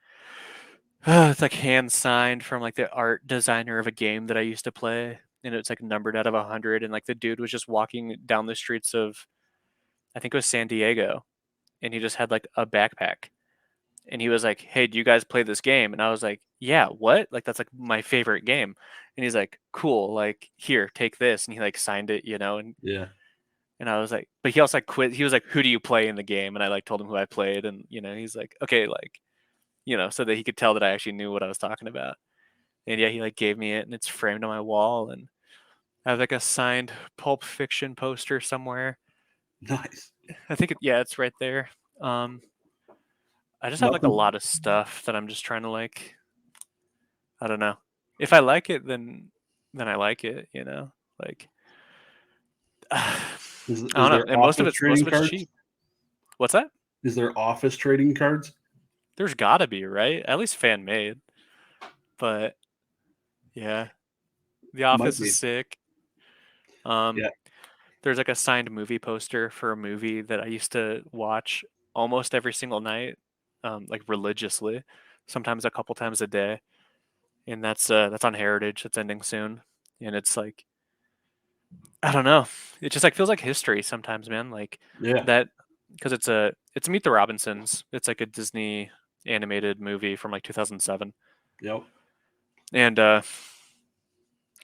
it's like hand signed from like the art designer of a game that I used to play, and it's like numbered out of 100. And like the dude was just walking down the streets of, I think it was San Diego, and he just had like a backpack, and he was like, "Hey, do you guys play this game?" And I was like, "Yeah, what? Like that's like my favorite game." And he's like, "Cool, like here, take this," and he like signed it, yeah, and I was like, but he also like quit. He was like, "Who do you play in the game?" And I like told him who I played, and he's like, "Okay, like." So that he could tell that I actually knew what I was talking about. And yeah, he like gave me it, and it's framed on my wall, and I have like a signed Pulp Fiction poster somewhere. nice. I think yeah, it's right there. Um, I just have like a Nothing. lot of stuff that I'm just trying to like. I don't know. If I like it, then I like it. Like I Is don't know. there And most of office it's most trading of it's cards? cheap. What's that? Is there office trading cards? There's gotta be, right? At least fan made. But yeah, The Might Office is be. sick. Um, Yeah. there's like a signed movie poster for a movie that I used to watch almost every single night, like religiously, sometimes a couple times a day. And that's on Heritage. It's ending soon, and it's like I don't know. It just like feels like history sometimes, man. Like Yeah. that because it's Meet the Robinsons. It's like a Disney animated movie from like 2007, Yep. and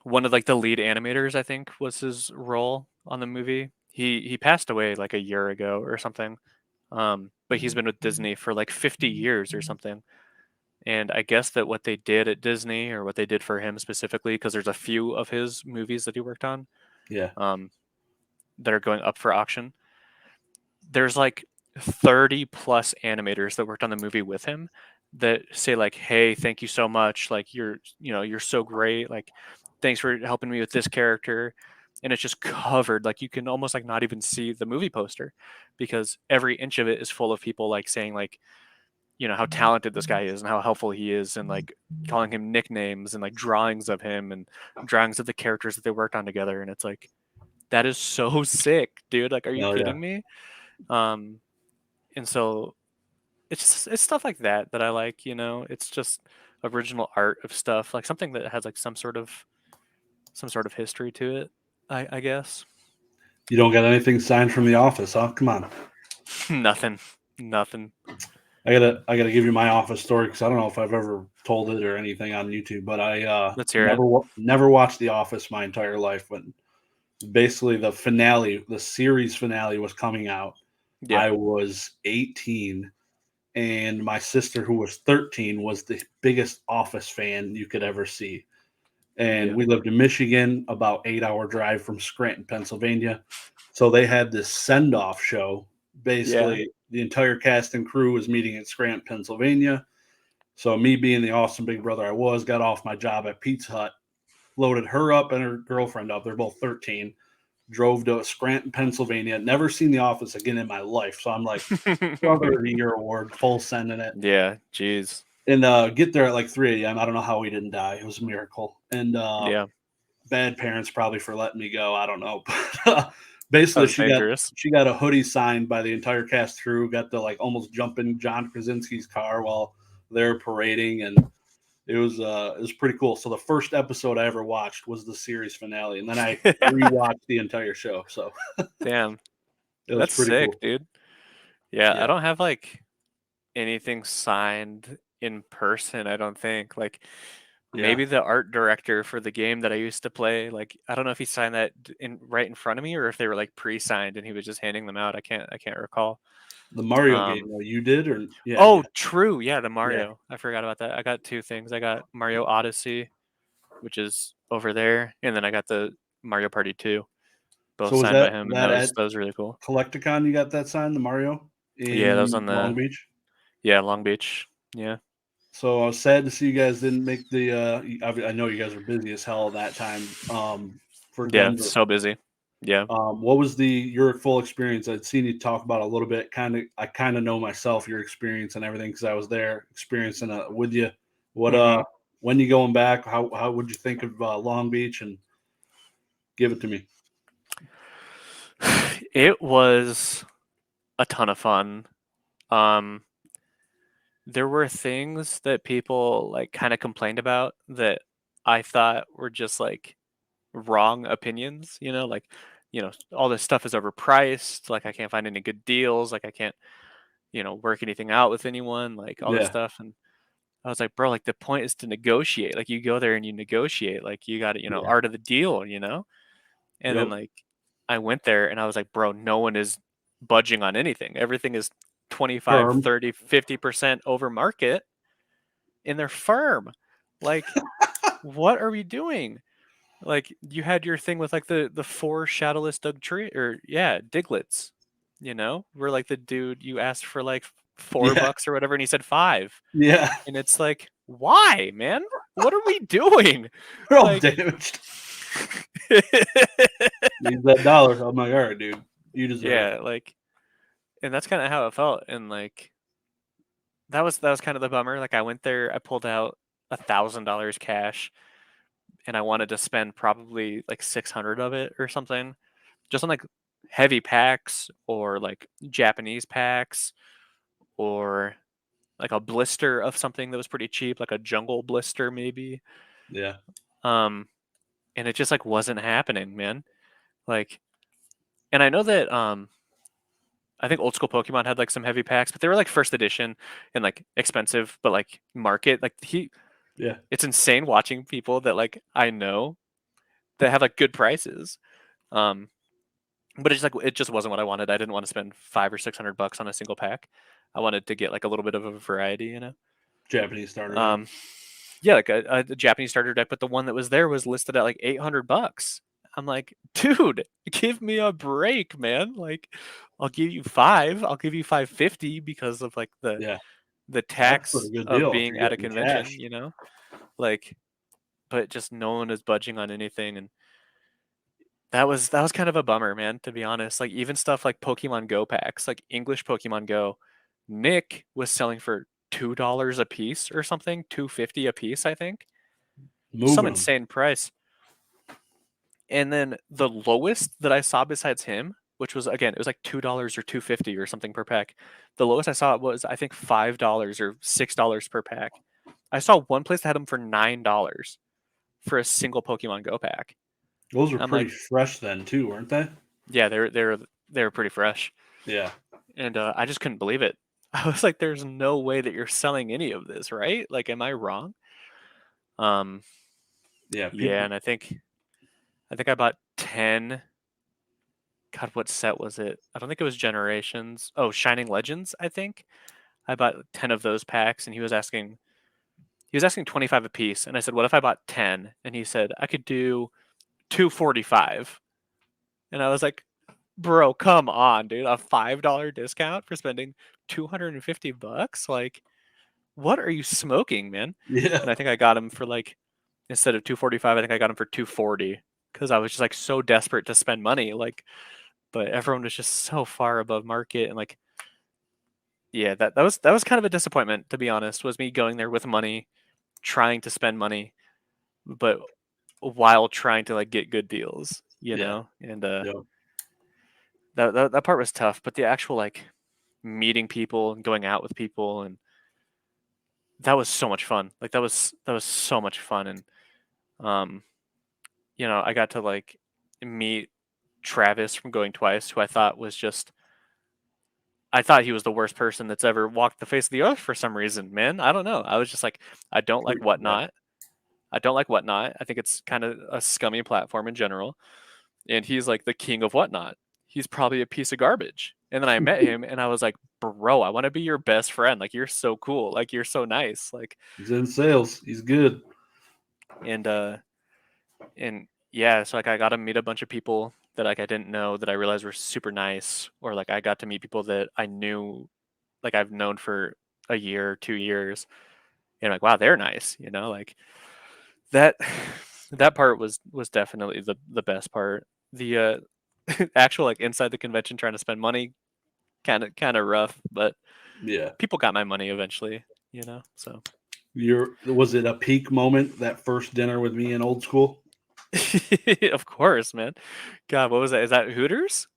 one of like the lead animators I think was his role on the movie. He passed away like a year ago or something. But he's been with Disney for like 50 years or something. And I guess that what they did at Disney, or what they did for him specifically, because there's a few of his movies that he worked on, Yeah. um, that are going up for auction. There's like 30 plus animators that worked on the movie with him that say like, "Hey, thank you so much. Like you're so great. Like thanks for helping me with this character." And it's just covered, like you can almost like not even see the movie poster, because every inch of it is full of people like saying like, how talented this guy is and how helpful he is, and like calling him nicknames, and like drawings of him and drawings of the characters that they worked on together. And it's like, that is so sick, dude. Like, are you Hell yeah. kidding me? Um, and so it's stuff like that I like. It's just original art of stuff, like something that has like some sort of history to it. I guess. You don't got anything signed from the office, huh? Come on. Nothing, nothing. I gotta give you my office story because I don't know if I've ever told it or anything on YouTube, but I Let's hear it. never watched The Office my entire life. When basically the finale, the series finale was coming out, Yeah, I was 18, and my sister, who was 13, was the biggest Office fan you could ever see. And yeah, we lived in Michigan, about 8 hour drive from Scranton, Pennsylvania. So they had this send off show. yeah. Basically, the entire cast and crew was meeting in Scranton, Pennsylvania. So me, being the awesome big brother I was, got off my job at Pizza Hut, loaded her up and her girlfriend up. They're both 13. Drove to Scranton, Pennsylvania. Never seen The Office again in my life. So I'm like, brother of the year award, full sending it. Yeah, jeez. And get there at like 3 a.m. I don't know how he didn't die. It was a miracle. And Yeah, bad parents probably for letting me go. I don't know. But that basically, was she dangerous. got a hoodie signed by the entire cast crew. Got to like almost jump in John Krasinski's car while they're parading, and it was pretty cool. So the first episode I ever watched was the series finale, and then I rewatched the entire show. So Damn, it was that's pretty sick, cool. dude. Yeah, I Yeah, don't have like anything signed in person, I don't think. Like yeah. maybe the art director for the game that I used to play, like I don't know if he signed that in right in front of me, or if they were like pre-signed and he was just handing them out. I can't recall. The Mario game, Um though, you did, or yeah, oh, yeah, true. Yeah, the yeah. Mario. I forgot about that. I got two things. I got Mario Odyssey, which is over there, and then I got the Mario Party 2, both So was signed by that him, and that that was at that was really cool. Collecticon? You got that signed, the Mario Yeah, that was in on Long the Beach. Long Beach. Yeah. So I was sad to see you guys didn't make the. I know you guys were busy as hell that time. for Yeah, Denver. so busy. Yeah. What was your full experience? I'd seen you talk about it a little bit. I kind of know myself your experience and everything because I was there experiencing it with you. What hmm when you going back? How would you think of Long Beach and give it to me? It was a ton of fun. Um, there were things that people like kind of complained about that I thought were just like wrong opinions, like, all this stuff is overpriced, like I can't find any good deals, like I can't, work anything out with anyone, like all this Yeah, stuff. And I was like, bro, like the point is to negotiate. Like you go there and you negotiate, like you got it, yeah, art of the deal, And then yep. like I went there and I was like, bro, no one is budging on anything. Everything is 25, Firm. 30, 50% over market in their firm. Like, what are we doing? Like you had your thing with like the four shadowless Doug tree or yeah, Diglets, where like the dude you asked for like Yeah, $4 or whatever and he said five. yeah. And it's like, why, man? What are we doing? We're all Like damaged. Need that dollar. I'm like, all right, dude, you deserve it. yeah, like and that's kind of how it felt. And like that was kind of the bummer. Like I went there, I pulled out $1,000 cash and I wanted to spend probably like 600 of it or something just on like heavy packs or like Japanese packs or like a blister of something that was pretty cheap, like a jungle blister maybe. Yeah, Um, and it just like wasn't happening, man. Like, and I know that I think old school Pokemon had like some heavy packs, but they were like first edition and like expensive, but like market. Like yeah, it's insane watching people that like I know that have like good prices. Um, but it just wasn't what I wanted. I didn't want to spend 500 or 600 bucks on a single pack. I wanted to get like a little bit of a variety. Japanese starter deck. Um, yeah, like a Japanese starter deck, but the one that was there was listed at like 800 bucks. I'm like, dude, give me a break, man. Like, I'll give you five. I'll give you 550 because of like the Yeah, the that's a pretty tax good of deal if being you're at a getting convention. cash. Like, but just no one is budging on anything, and that was kind of a bummer, man. To be honest, like even stuff like Pokemon Go packs, like English Pokemon Go, Nick was selling for $2 a piece or something, 250 a piece, I think. Some Moving them. insane price. And then the lowest that I saw besides him, which was again, it was like $2 or 250 or something per pack. The lowest I saw was I think $5 or $6 per pack. I saw one place that had them for $9 for a single Pokemon Go pack. Those were I'm pretty like, fresh then too, weren't they? yeah, they're pretty fresh, Yeah, and I just couldn't believe it. I was like, there's no way that you're selling any of this, right? Like, am I wrong? Um, yeah. yeah, People. and I think I bought 10. God, what set was it? I don't think it was Generations. Oh, Shining Legends, I think. I bought 10 of those packs and he was asking 25 a piece and I said, "What if I bought 10?" And he said, "I could do 245." And I was like, "Bro, come on, dude. A $5 discount for spending 250 bucks? Like, what are you smoking, man?" Yeah, And I think I got him for like instead of 245, I think I got him for 240 cuz I was just like so desperate to spend money, like but everyone was just so far above market and like yeah, that was kind of a disappointment to be honest. Was me going there with money, trying to spend money, but while trying to like get good deals, yeah, and yeah, that part was tough. But the actual like meeting people and going out with people and that was so much fun. Like that was so much fun and um I got to like meet Travis from Going Twice, who I thought he was the worst person that's ever walked the face of the earth for some reason, man. I don't know. I was just like, I don't like yeah. Whatnot. I don't like Whatnot. I think it's kind of a scummy platform in general. And he's like the king of Whatnot. He's probably a piece of garbage. And then I met him and I was like, bro, I want to be your best friend. Like you're so cool. Like you're so nice. Like He's in sales. He's good. and yeah, so like I got to meet a bunch of people that like I didn't know that I realized were super nice, or like I got to meet people that I knew like I've known for a year, 2 years, and like wow, they're nice, like that. That part was definitely the best part. The actual like inside the convention trying to spend money, kind of rough, but Yeah. people got my money eventually, so. Was it a peak moment, that first dinner with me in old school? Of course, man. God, what was that? Is that Hooters?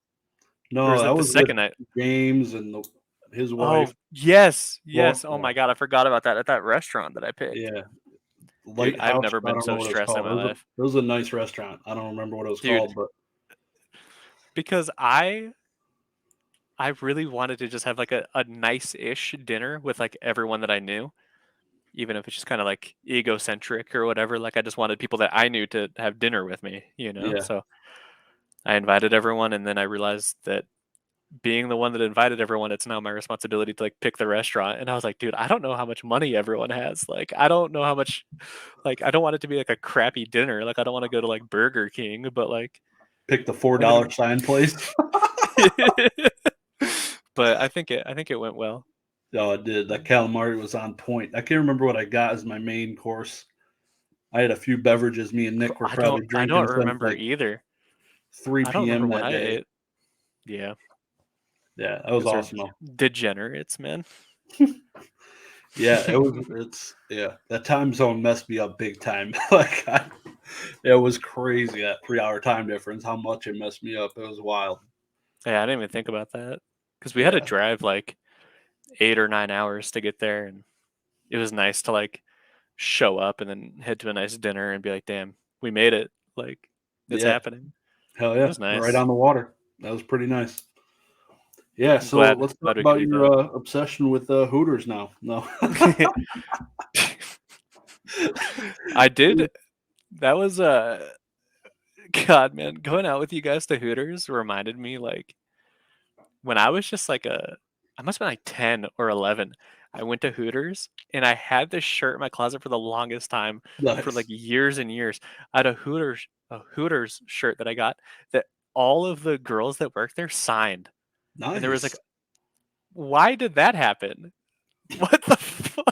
Or No, is that it the was with second night? James and his Oh, wife. yes, Well, yes. Oh my God, I forgot about that at that restaurant that I picked. yeah, Dude, I've Lighthouse. never I been don't know so what it was stressed in called. my life. It was a nice restaurant. I don't remember what it was Dude, called, but because I really wanted to just have like a nice-ish dinner with like everyone that I knew, even if it's just kind of like egocentric or whatever. Like I just wanted people that I knew to have dinner with me. yeah, So I invited everyone, and then I realized that being the one that invited everyone, it's now my responsibility to like pick the restaurant. And I was like, dude, I don't know how much money everyone has. Like, I don't know how much, like, I don't want it to be like a crappy dinner. Like, I don't want to go to like Burger King, but like, pick the we're gonna. $4 sign place. But I think it went well. Oh, it did. That calamari was on point. I can't remember what I got as my main course. I had a few beverages. Me and Nick were probably I don't drinking since remember like either. I don't 3 remember p.m. what that I day. ate. Yeah, Yeah, that was because they're awesome though. degenerates, man. Yeah, it was. It's yeah. That time zone messed me up big time. It was crazy that 3 hour time difference. How much it messed me up. It was wild. Yeah, I didn't even think about that because we had to Yeah, drive like 8 or 9 hours to get there, and it was nice to like show up and then head to a nice dinner and be like, damn, we made it. Like, it's yeah. happening. Hell It yeah. was Right nice. on the water. That was pretty nice. Yeah. I'm So glad let's talk glad we could about do your that. obsession with Hooters now. No. I did. That was God, man, going out with you guys to Hooters reminded me like when I was just like I must have been like 10 or 11. I went to Hooters and I had this shirt in my closet for the longest time, for like Nice. years and years. I had a Hooters shirt that I got that all of the girls that worked there signed. And there was like, Nice. why did that happen? What the fuck?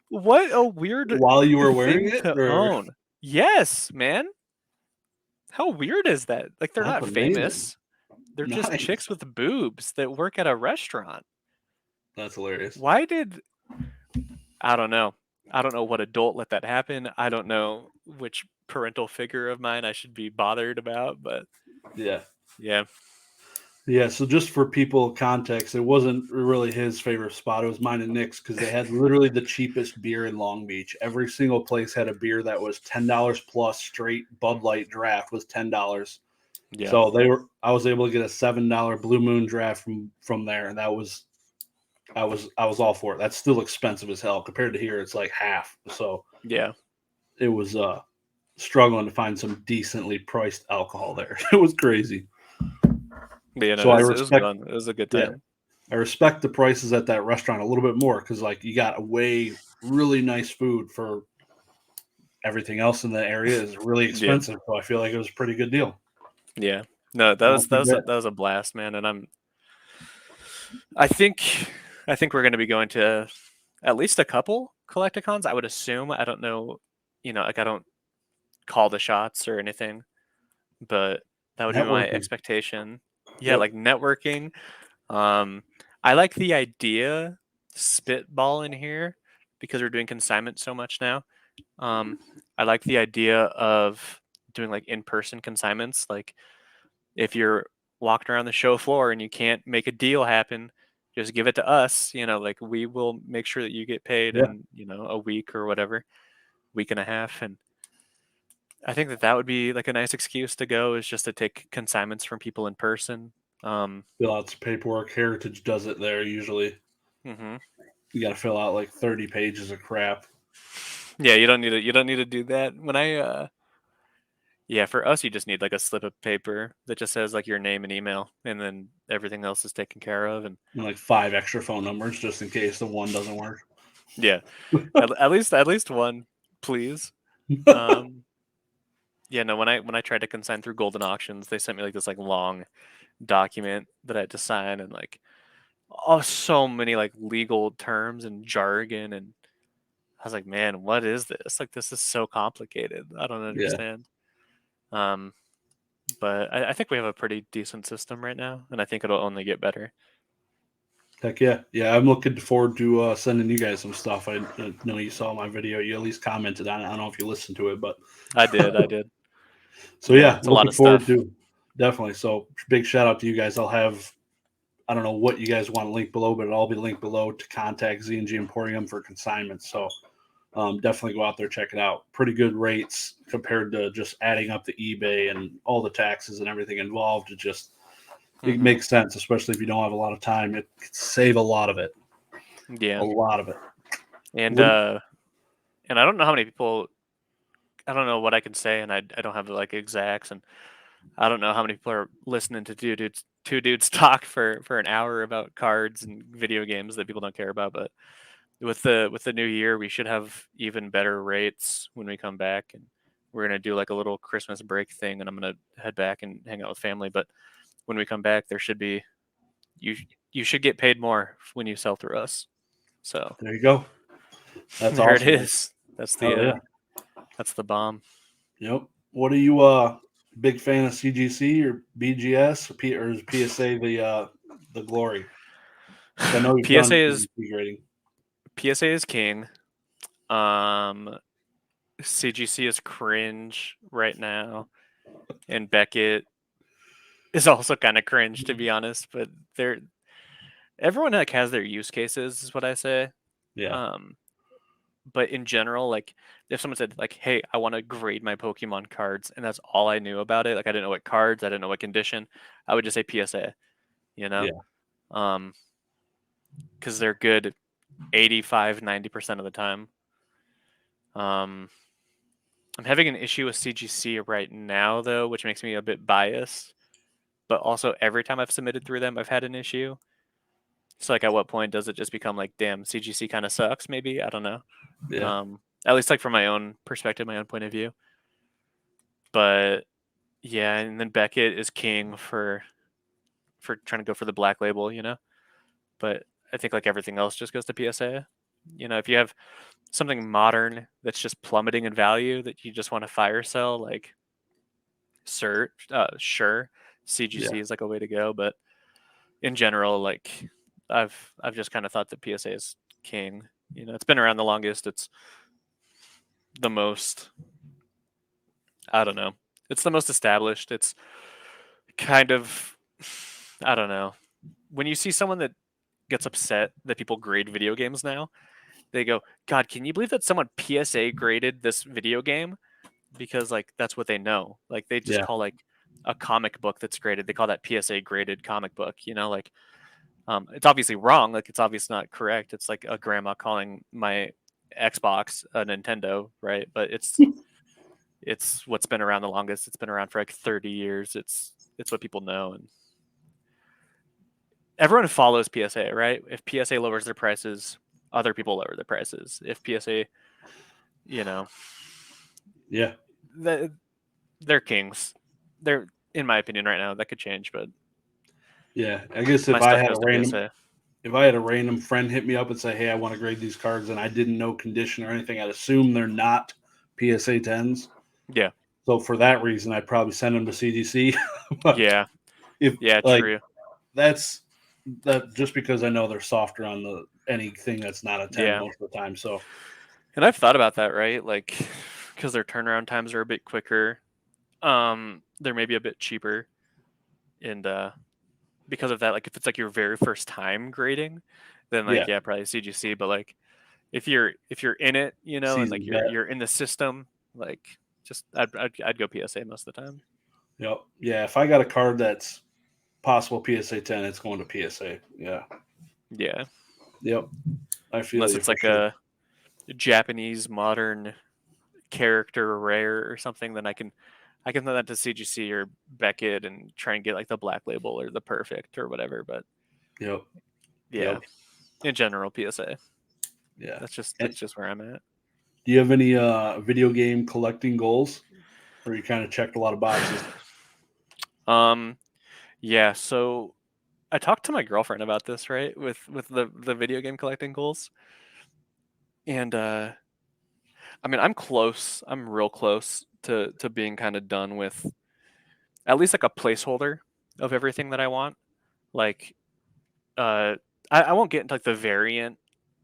What a weird While you were wearing thing it, to or own. Yes, man. How weird is that? Like they're that's not amazing. famous. They're just Nice. chicks with boobs that work at a restaurant. That's hilarious. Why did I don't know. I don't know what adult let that happen. I don't know which parental figure of mine I should be bothered about, but Yeah. yeah. Yeah, so just for people context, it wasn't really his favorite spot. It was mine and Nick's because they had literally the cheapest beer in Long Beach. Every single place had a beer that was $10 plus. Straight Bud Light draft was $10. Yeah. So I was able to get a $7 Blue Moon draft from there, and that was I was all for it. That's still expensive as hell compared to here. It's like half. So Yeah. it was struggling to find some decently priced alcohol there. It was crazy. But you know, So it was fun. It was a good yeah, time. I respect the prices at that restaurant a little bit more because like you got a way really nice food for everything else in the area is really Yeah. expensive. So I feel like it was a pretty good deal. Yeah. No, that I was don't forget. that was a blast, man. And I think I think we're gonna be going to at least a couple collecticons, I would assume. I don't know, like I don't call the shots or anything, but that would be my Networking. expectation. Yeah, Yep. like networking. Um, I like the idea spitball in here because we're doing consignment so much now. Um, I like the idea of doing like in-person consignments. Like if you're walking around the show floor and you can't make a deal happen, just give it to us. Like we will make sure that you get paid Yeah. in a week or whatever, week and a half, and I think that would be like a nice excuse to go is just to take consignments from people in person. Um, Fill out some paperwork. Heritage does it there usually. mhm. You got to fill out like 30 pages of crap. Yeah, you don't need to do that. Yeah, for us you just need like a slip of paper that just says like your name and email, and then everything else is taken care of. And And like 5 extra phone numbers just in case the one doesn't work. yeah, at least one, please. Um, yeah, no, when I tried to consign through Golden Auctions, they sent me like this like long document that I had to sign, and like so many like legal terms and jargon, and I was like, man, what is this? Like, this is so complicated. I don't understand. But I think we have a pretty decent system right now, and I think it'll only get better. Heck yeah. Yeah, I'm looking forward to sending you guys some stuff. I know you saw my video. You at least commented on it. I don't know if you listened to it, but I did. So Yeah, yeah, it's a lot looking of forward stuff. to definitely. So big shout out to you guys. I'll have I don't know what you guys want to link below, but it'll all be linked below to contact Z&G Emporium for consignment. So definitely go out there, check it out. Pretty good rates compared to just adding up the eBay and all the taxes and everything involved. It makes sense, especially if you don't have a lot of time. It could save a lot of it. Yeah, A lot of it. and I don't know how many people. I don't know what I can say, and I don't have like exacts, and I don't know how many people are listening to two dudes talk for an hour about cards and video games that people don't care about. But with the new year, we should have even better rates when we come back, and we're gonna do like a little Christmas break thing, and I'm gonna head back and hang out with family. But when we come back, there should be you you should get paid more when you sell through us. So There you go. That's there it awesome. is. Hell yeah. That's the bomb. Yep. What are you big fan of CGC or BGS or is PSA the glory? I know you've done PSA is CGC grading. PSA is king. Um, CGC is cringe right now, and Beckett is also kind of cringe to be honest. But everyone like has their use cases, is what I say. Yeah. Um, but in general, like if someone said like, "Hey, I want to grade my Pokemon cards," and that's all I knew about it, like I didn't know what cards, I didn't know what condition, I would just say PSA. You know, Yeah. because they're good 85-90% of the time. I'm having an issue with CGC right now though, which makes me a bit biased. But also every time I've submitted through them, I've had an issue. So like, at what point does it just become like, damn, CGC kind of sucks? Maybe, I don't know. Yeah. At least like from my own perspective, my own point of view. But yeah, and then Beckett is king for trying to go for the black label, you know. But I think like everything else just goes to PSA. You know, if you have something modern that's just plummeting in value that you just want to fire sell, like sure, CGC Yeah. is like a way to go. But in general, like I've just kind of thought that PSA is king. You know, it's been around the longest. It's the most. I don't know. It's the most established. It's kind of. I don't know. When you see someone that gets upset that people grade video games now, they go, "God, can you believe that someone PSA graded this video game?" Because like that's what they know. Like they just Yeah. call like a comic book that's graded. They call that PSA graded comic book. You know, like it's obviously wrong. Like it's obviously not correct. It's like a grandma calling my Xbox a Nintendo, right? But it's what's been around the longest. It's been around for like 30 years. It's what people know, and everyone follows PSA, right? If PSA lowers their prices, other people lower their prices. If PSA, you know, Yeah. they're kings. They're, in my opinion, right now. That could change, but Yeah. I guess my stuff goes to PSA. if I had a random friend hit me up and say, "Hey, I want to grade these cards," and I didn't know condition or anything, I'd assume they're not PSA 10s. Yeah, So for that reason, I'd probably send them to CGC. But yeah, if yeah. like True. that's that just because I know they're softer on the anything that's not a 10 Yeah, most of the time. So and I've thought about that, right? Like, because their turnaround times are a bit quicker. They're maybe a bit cheaper, and because of that, like if it's like your very first time grading, then like yeah, yeah, probably CGC. But like if you're in it, you know, and like seasoned you're bet. you're in the system, like just I'd go PSA most of the time. Yep. Yeah. If I got a card that's possible PSA 10, it's going to PSA. Yeah. Yeah, Yep. I feel unless you it's for like sure. a Japanese modern character rare or something, then I can send that to CGC or Beckett and try and get like the black label or the perfect or whatever. But Yep. yeah, Yep. in general, PSA. Yeah. That's just where I'm at. Do you have any video game collecting goals, or you kind of checked a lot of boxes? um, yeah. So I talked to my girlfriend about this, right? With the video game collecting goals, and I mean, I'm close. I'm real close to being kind of done with at least like a placeholder of everything that I want. Like, I won't get into like the variant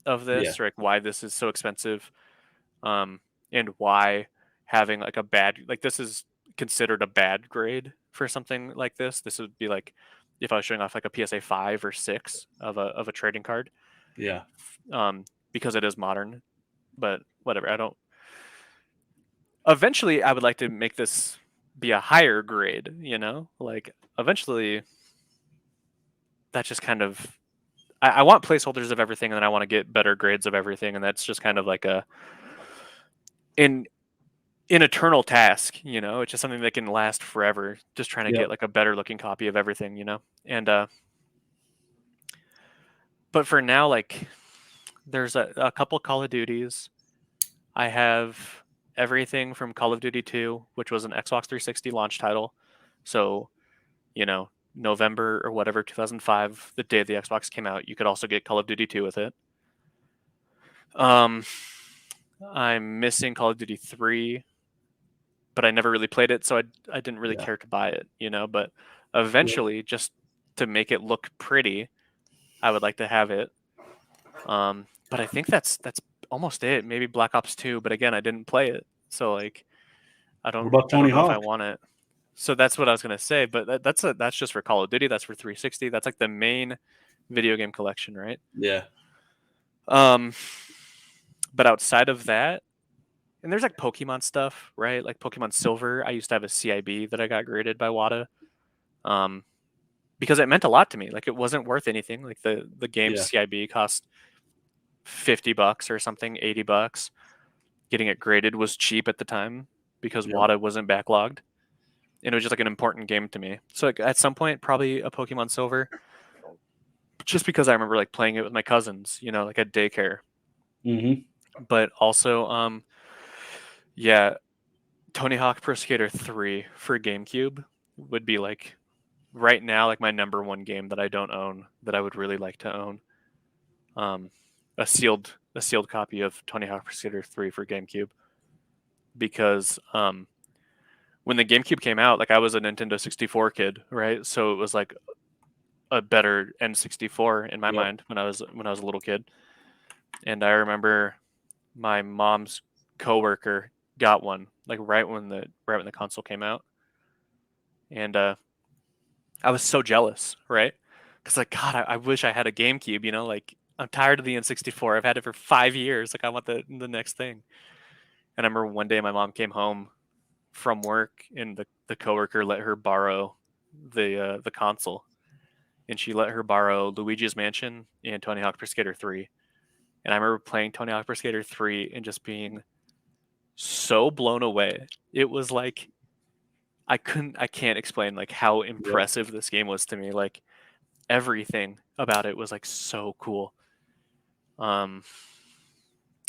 of Yeah, this or like why this is so expensive, and why having like a bad like this is considered a bad grade for something like this. This would be like if I was showing off like a PSA 5 or 6 of a trading card, yeah, because it is modern. But whatever, I don't. Eventually, I would like to make this be a higher grade. Like eventually, that's just kind of I want placeholders of everything, and then I want to get better grades of everything, and that's just kind of like an eternal task. It's just something that can last forever. Just trying to yep, get like a better looking copy of everything. And but for now, like there's a couple Call of Duties. I have everything from Call of Duty 2, which was an Xbox 360 launch title. So, November or whatever 2005, the day the Xbox came out, you could also get Call of Duty 2 with it. Um, I'm missing Call of Duty 3, but I never really played it, so I didn't really yeah, care to buy it, But eventually, just to make it look pretty, I would like to have it. But I think that's almost it. Maybe Black Ops 2, but again, I didn't play it, so like What about I don't Tony know if I Hawk? want it. So that's what I was gonna say. But that's just for Call of Duty. That's for 360. That's like the main video game collection, right? Yeah, Um, but outside of that, and there's like Pokemon stuff, right? Like Pokemon Silver. I used to have a CIB that I got graded by WADA, um, because it meant a lot to me. Like it wasn't worth anything. Like the game's yeah, CIB cost $50 or something, $80. Getting it graded was cheap at the time because yep, WADA wasn't backlogged, and it was just like an important game to me. So like, at some point, probably a Pokemon Silver, just because I remember like playing it with my cousins, like at daycare. mm-hmm, But also, yeah, Tony Hawk Pro Skater 3 for GameCube would be like right now like my number one game that I don't own that I would really like to own. Um, a sealed copy of Tony Hawk Pro Skater 3 for GameCube, because when the GameCube came out, like I was a Nintendo 64 kid, right? So it was like a better N64 in my yep, mind when I was a little kid. And I remember my mom's coworker got one like right when the console came out, and I was so jealous, right? Because like God, I wish I had a GameCube. Like I'm tired of the N64. I've had it for 5 years. Like I want the next thing. And I remember one day my mom came home from work, and the coworker let her borrow the console, and she let her borrow Luigi's Mansion and Tony Hawk Pro Skater 3. And I remember playing Tony Hawk Pro Skater 3 and just being so blown away. It was like I can't explain like how yep. impressive this game was to me. Like everything about it was like so cool. Um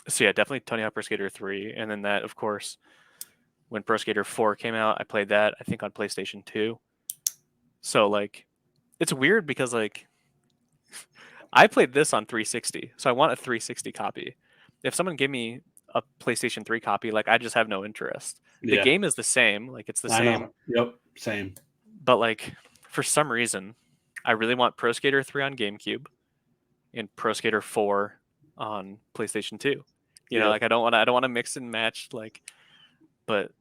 so yeah, definitely Tony Hawk Pro Skater 3, and then that of course when Pro Skater 4 came out, I played that I think on PlayStation 2. So like it's weird because like I played this on 360. So I want a 360 copy. If someone gave me a PlayStation 3 copy, like I just have no interest. The Yeah, game is the same, like it's the I same, know. Yep, same. but like for some reason, I really want Pro Skater 3 on GameCube and Pro Skater 4 on PlayStation 2. Yep, Like I don't want to mix and match but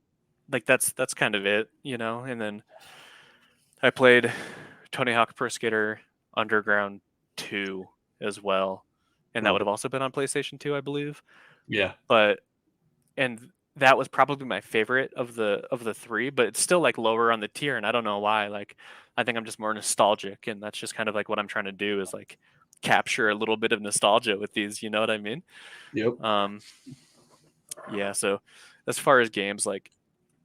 like that's kind of it, and then I played Tony Hawk Pro Skater Underground 2 as well. And that would okay. have also been on PlayStation 2, I believe. Yeah, But and that was probably my favorite of the three, but it's still like lower on the tier, and I don't know why. Like I think I'm just more nostalgic, and that's just kind of like what I'm trying to do is like capture a little bit of nostalgia with these, you know what I mean? yep. Um yeah, so as far as games, like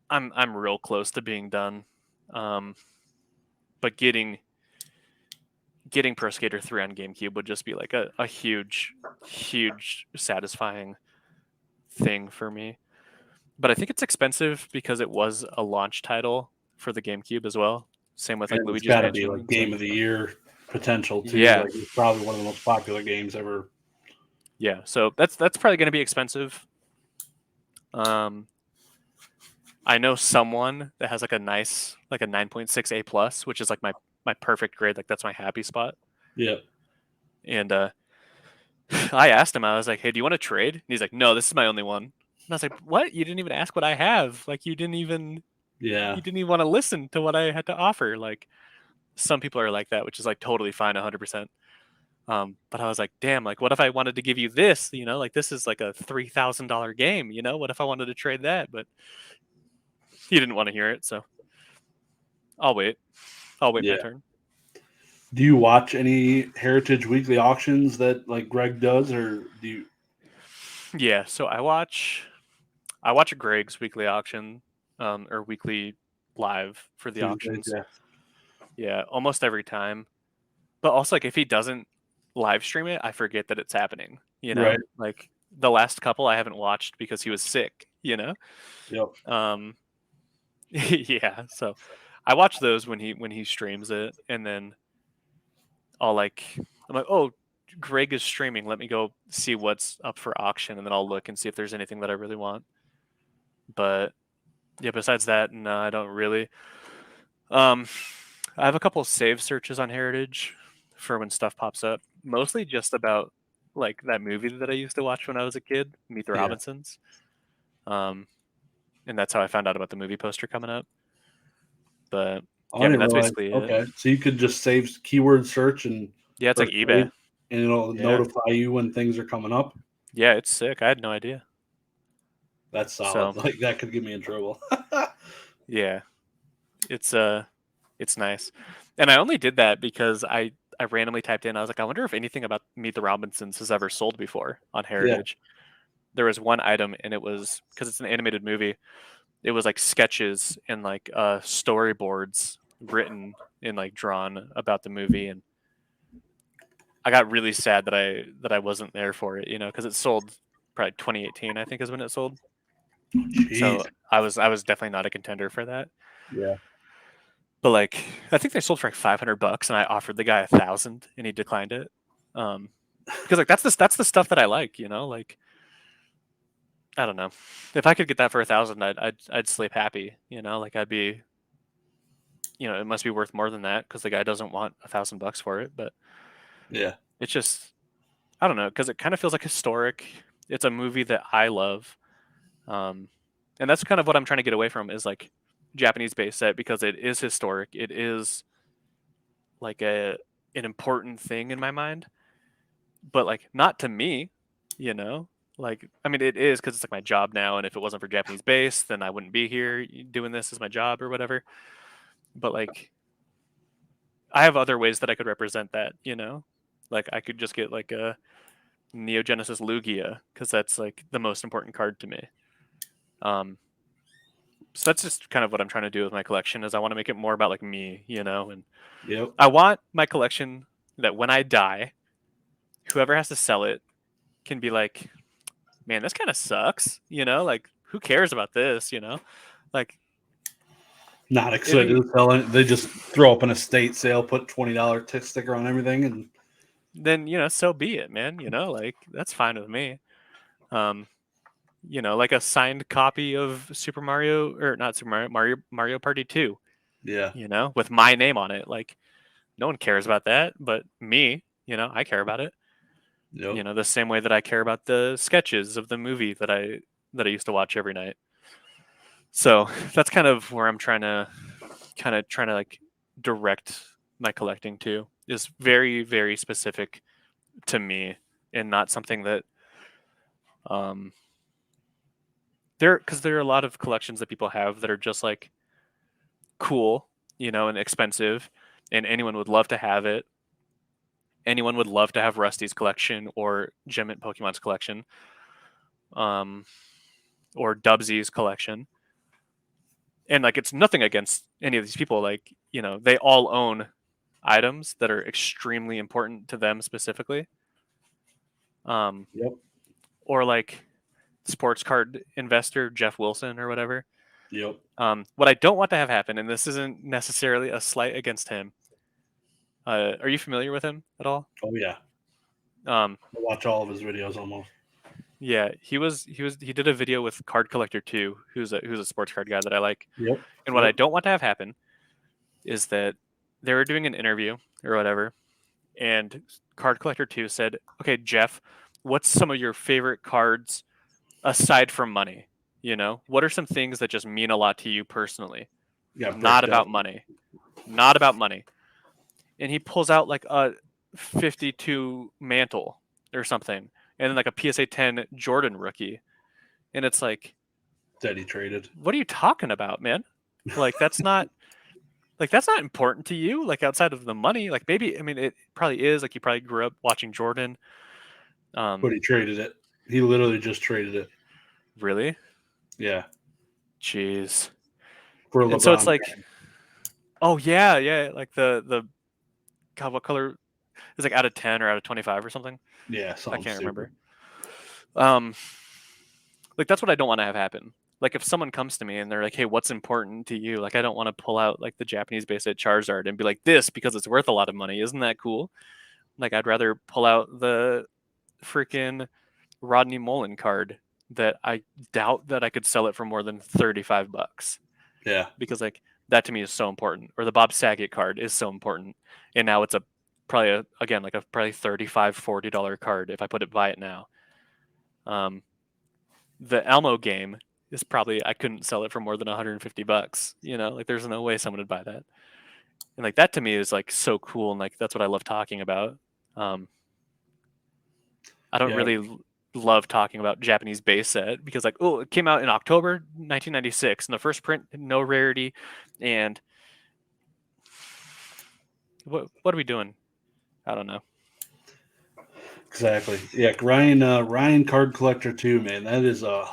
I'm real close to being done. Um but getting Pro Skater 3 on GameCube would just be like a huge, huge satisfying thing for me. But I think it's expensive because it was a launch title for the GameCube as well. Same with like And it's Luigi's got to be Mansion like and stuff. game of the year potential too. Yeah, Like it's probably one of the most popular games ever. yeah. So that's probably going to be expensive. I know someone that has like a nice, like a 9.6 A plus, which is like my perfect grade. Like that's my happy spot. Yeah. And I asked him, I was like, hey, do you want to trade? And he's like, no, this is my only one. And I was like, what? You didn't even ask what I have. Like you didn't even want to listen to what I had to offer. Like some people are like that, which is like totally fine, 100%. But I was like, damn, like what if I wanted to give you this? You know, like this is like a $3,000 game. You know, what if I wanted to trade that? But he didn't want to hear it, so I'll wait. I'll wait my turn. Do you watch any Heritage Weekly auctions that like Greg does, or do you? Yeah, so I watch Greg's weekly auction, or weekly live for the Tuesdays, auctions. Yeah, almost every time. But also, like, if he doesn't live stream it, I forget that it's happening. You know, Right. like the last couple I haven't watched because he was sick. You know. Yep. Yeah. So I watch those when he streams it, and then I'm like, oh, Greg is streaming. Let me go see what's up for auction, and then I'll look and see if there's anything that I really want. But yeah, besides that, no, I don't really. I have a couple of save searches on Heritage for when stuff pops up, mostly just about like that movie that I used to watch when I was a kid, Meet the Robinsons. And that's how I found out about the movie poster coming up. But yeah, I mean that's basically it. Okay, so you could just save keyword search and Yeah, it's like eBay, and it'll notify you when things are coming up. Yeah, it's sick. I had no idea. That's solid. So, like that could get me in trouble. Yeah, it's nice. And I only did that because I randomly typed in. I was like, I wonder if anything about Meet the Robinsons has ever sold before on Heritage. Yeah. There was one item, and it was because it's an animated movie. It was like sketches and like storyboards written and like drawn about the movie, and I got really sad that I wasn't there for it, you know, because it sold probably 2018, I think, is when it sold. Jeez. So I was definitely not a contender for that. Yeah. But like, I think they sold for like $500, and I offered the guy $1,000, and he declined it. Because like that's the stuff that I like, you know, like. I don't know. If I could get that for $1,000, I'd sleep happy. You know, like I'd be. You know, it must be worth more than that because the guy doesn't want $1,000 for it. But yeah, it's just, I don't know, because it kind of feels like historic. It's a movie that I love, and that's kind of what I'm trying to get away from is like Japanese base set because it is historic. It is like an important thing in my mind, but like not to me. You know, like I mean it is because it's like my job now, and if it wasn't for Japanese base, then I wouldn't be here doing this as my job or whatever. But like I have other ways that I could represent that, you know, like I could just get like a Neo Genesis Lugia because that's like the most important card to me. So that's just kind of what I'm trying to do with my collection is I want to make it more about like me, you know, and I want my collection that when I die, whoever has to sell it can be like, man, this kind of sucks, you know, like who cares about this, you know, like not excited to sell it. They just throw up an estate sale, put $20 tick sticker on everything, and then you know, so be it, man. You know, like that's fine with me. You know, like a signed copy of Super Mario or not Super Mario Party 2. Yeah. You know, with my name on it. Like no one cares about that, but me, you know, I care about it. Yep. You know, the same way that I care about the sketches of the movie that I used to watch every night. So that's kind of where I'm trying to like direct my collecting to is very, very specific to me and not something that because there are a lot of collections that people have that are just like cool, you know, and expensive, and anyone would love to have it. Anyone would love to have Rusty's collection or Gem and Pokemon's collection, or Dubsy's collection. And like, it's nothing against any of these people. Like, you know, they all own items that are extremely important to them specifically. Yep. Or like sports card investor Jeff Wilson or whatever. Yep. What I don't want to have happen, and this isn't necessarily a slight against him. Are you familiar with him at all? Oh yeah. I watch all of his videos almost. Yeah, he did a video with Card Collector 2, who's a sports card guy that I like. Yep. And what I don't want to have happen is that they were doing an interview or whatever, and Card Collector 2 said, "Okay, Jeff, what's some of your favorite cards aside from money? You know, what are some things that just mean a lot to you personally? Yeah, break Not it down. about money. Not about money." And he pulls out like a 52 mantle or something, and then like a PSA 10 Jordan rookie. And it's That he traded. what are you talking about, man? Like that's not important to you, like outside of the money. Like maybe, I mean, it probably is. Like you probably grew up watching Jordan. But he traded it. He literally just traded it. Really? Yeah. Jeez. For And so it's LeBron like, James. oh yeah, like the God, what color is like out of 10 or out of 25 or something? Yeah, I something can't stupid. remember. Like that's what I don't want to have happen. Like if someone comes to me and they're like, "Hey, what's important to you?" Like I don't want to pull out like the Japanese base at Charizard and be like, "This because it's worth a lot of money." Isn't that cool? Like I'd rather pull out the freaking Rodney Mullen card that I doubt that I could sell it for more than $35 Yeah. because like that to me is so important. Or the Bob Saget card is so important, and now it's again like a probably $35-$40 card if I buy it now. The Elmo game is probably I couldn't sell it for more than $150. You know, like there's no way someone would buy that. And like that to me is like so cool, and like that's what I love talking about. I don't Yeah. really love talking about Japanese base set because like it came out in October 1996 and the first print, no rarity, and what are we doing? I don't know. Exactly. Yeah, Ryan Card Collector too, man. That is a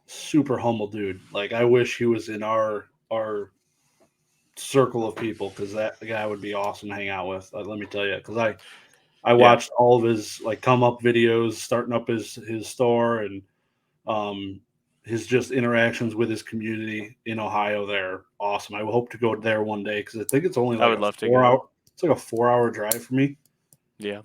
super humble dude. Like I wish he was in our circle of people because that guy would be awesome to hang out with. Let me tell you, because I Yeah, watched all of his like come up videos, starting up his store, and um his just interactions with his community in Ohio. They're awesome. I hope to go there one day because I think it's only I like would a love to four go. hour. It's like a 4 hour drive for me Yeah,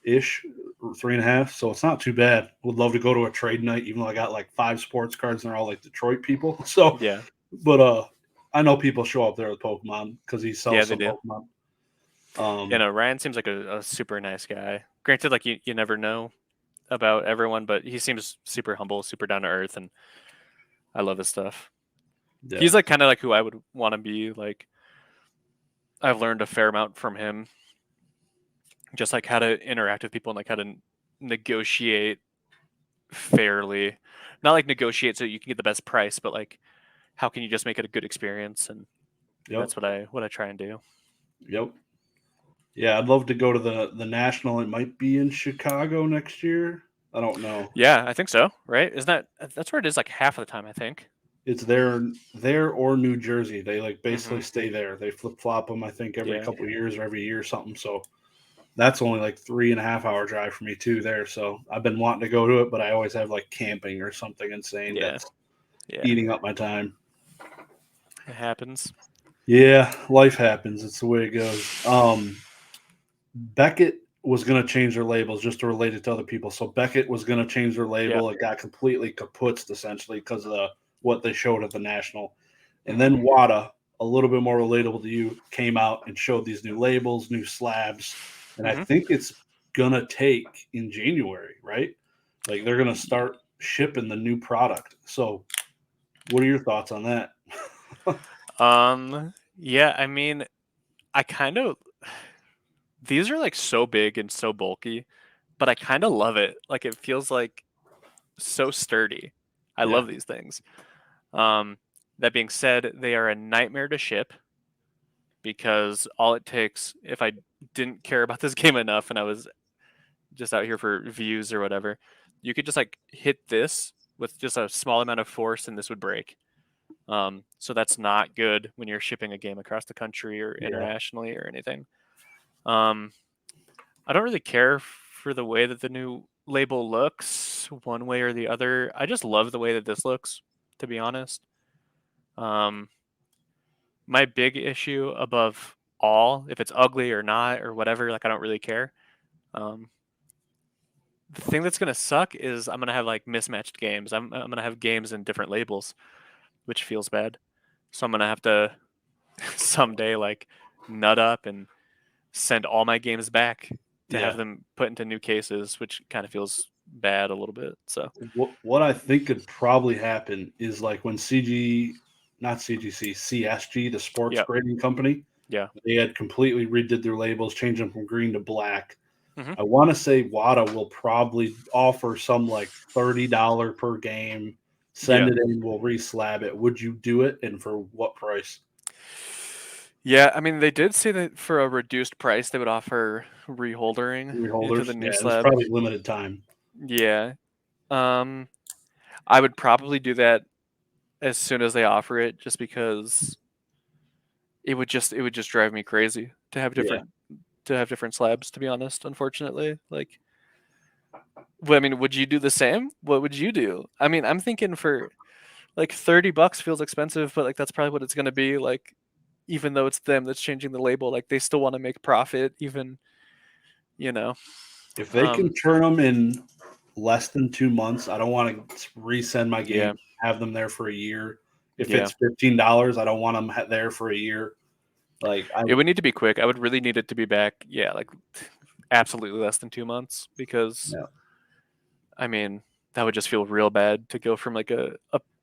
ish, 3.5. So it's not too bad. Would love to go to a trade night, even though I got like 5 sports cards and they're all like Detroit people. So, yeah, but I know people show up there with Pokemon because he yeah. sells They some do. Pokemon. You know, Ryan seems like a super nice guy. Granted, like you never know about everyone, but he seems super humble, super down to earth, and I love his stuff. Yeah. He's like kind of like who I would want to be. Like I've learned a fair amount from him, just like how to interact with people and like how to negotiate fairly. Not like negotiate so you can get the best price, but like how can you just make it a good experience? And Yep. that's what I try and do. Yep. Yeah, I'd love to go to the national. It might be in Chicago next year. I don't know. Yeah, I think so. Right? Isn't that's where it is like half of the time? I think. It's there or New Jersey. They like basically Hmm. stay there. They flip flop them. I think every Yeah. couple of years or every year or something. So that's only like 3.5 hour drive for me too there. So I've been wanting to go to it, but I always have like camping or something insane Yeah. that's Yeah. eating up my time. It happens. Yeah, life happens. It's the way it goes. Beckett was going to change their labels just to relate it to other people. So Beckett was going to change their Yeah. label. It got completely kaputzed essentially because of what they showed at the national. And Hmm. then WADA, a little bit more relatable to you, came out and showed these new labels, new slabs, and I Hmm. think it's gonna take in January, right? Like they're gonna start shipping the new product. So, what are your thoughts on that? Yeah. I mean, I kind of these are like so big and so bulky, but I kind of love it. Like it feels like so sturdy. I Yeah. love these things. Um, that being said, they are a nightmare to ship because all it takes, if I didn't care about this game enough and I was just out here for views or whatever, you could just like hit this with just a small amount of force and this would break. So that's not good when you're shipping a game across the country or Yeah. internationally or anything. Um, I don't really care for the way that the new label looks one way or the other. I just love the way that this looks, to be honest. Um, my big issue above all, if it's ugly or not or whatever, like I don't really care. Um, the thing that's gonna suck is I'm gonna have like mismatched games. I'm gonna have games in different labels, which feels bad. So I'm gonna have to someday like nut up and send all my games back to have Yeah. them put into new cases, which kind of feels bad a little bit. So What I think could probably happen is like when not CGC, CSG, the sports yeah, grading company, yeah. they had completely redid their labels, changed them from green to black. Hmm. I want to say WADA will probably offer some like $30 per game. Send Yeah. it in, we'll re-slab it. Would you do it, and for what price? Yeah, I mean, they did say that for a reduced price, they would offer reholdering into the Reholders? new Yeah, it's slab. probably limited time. Yeah. Um, I would probably do that as soon as they offer it, just because it would just drive me crazy Yeah. to have different slabs. To be honest, unfortunately, like, I mean, would you do the same? What would you do? I mean, I'm thinking for like $30 feels expensive, but like that's probably what it's gonna be. Like, even though it's them that's changing the label, like they still want to make profit, even you know. If they Um, can turn them in less than 2 months, I don't want to resend my yeah, game, have them there for a year. If yeah. it's $15, I don't want them there for a year. Like I, It would need to be quick. I would really need it to be back. Yeah, like absolutely less than 2 months, because yeah, I mean that would just feel real bad to go from like a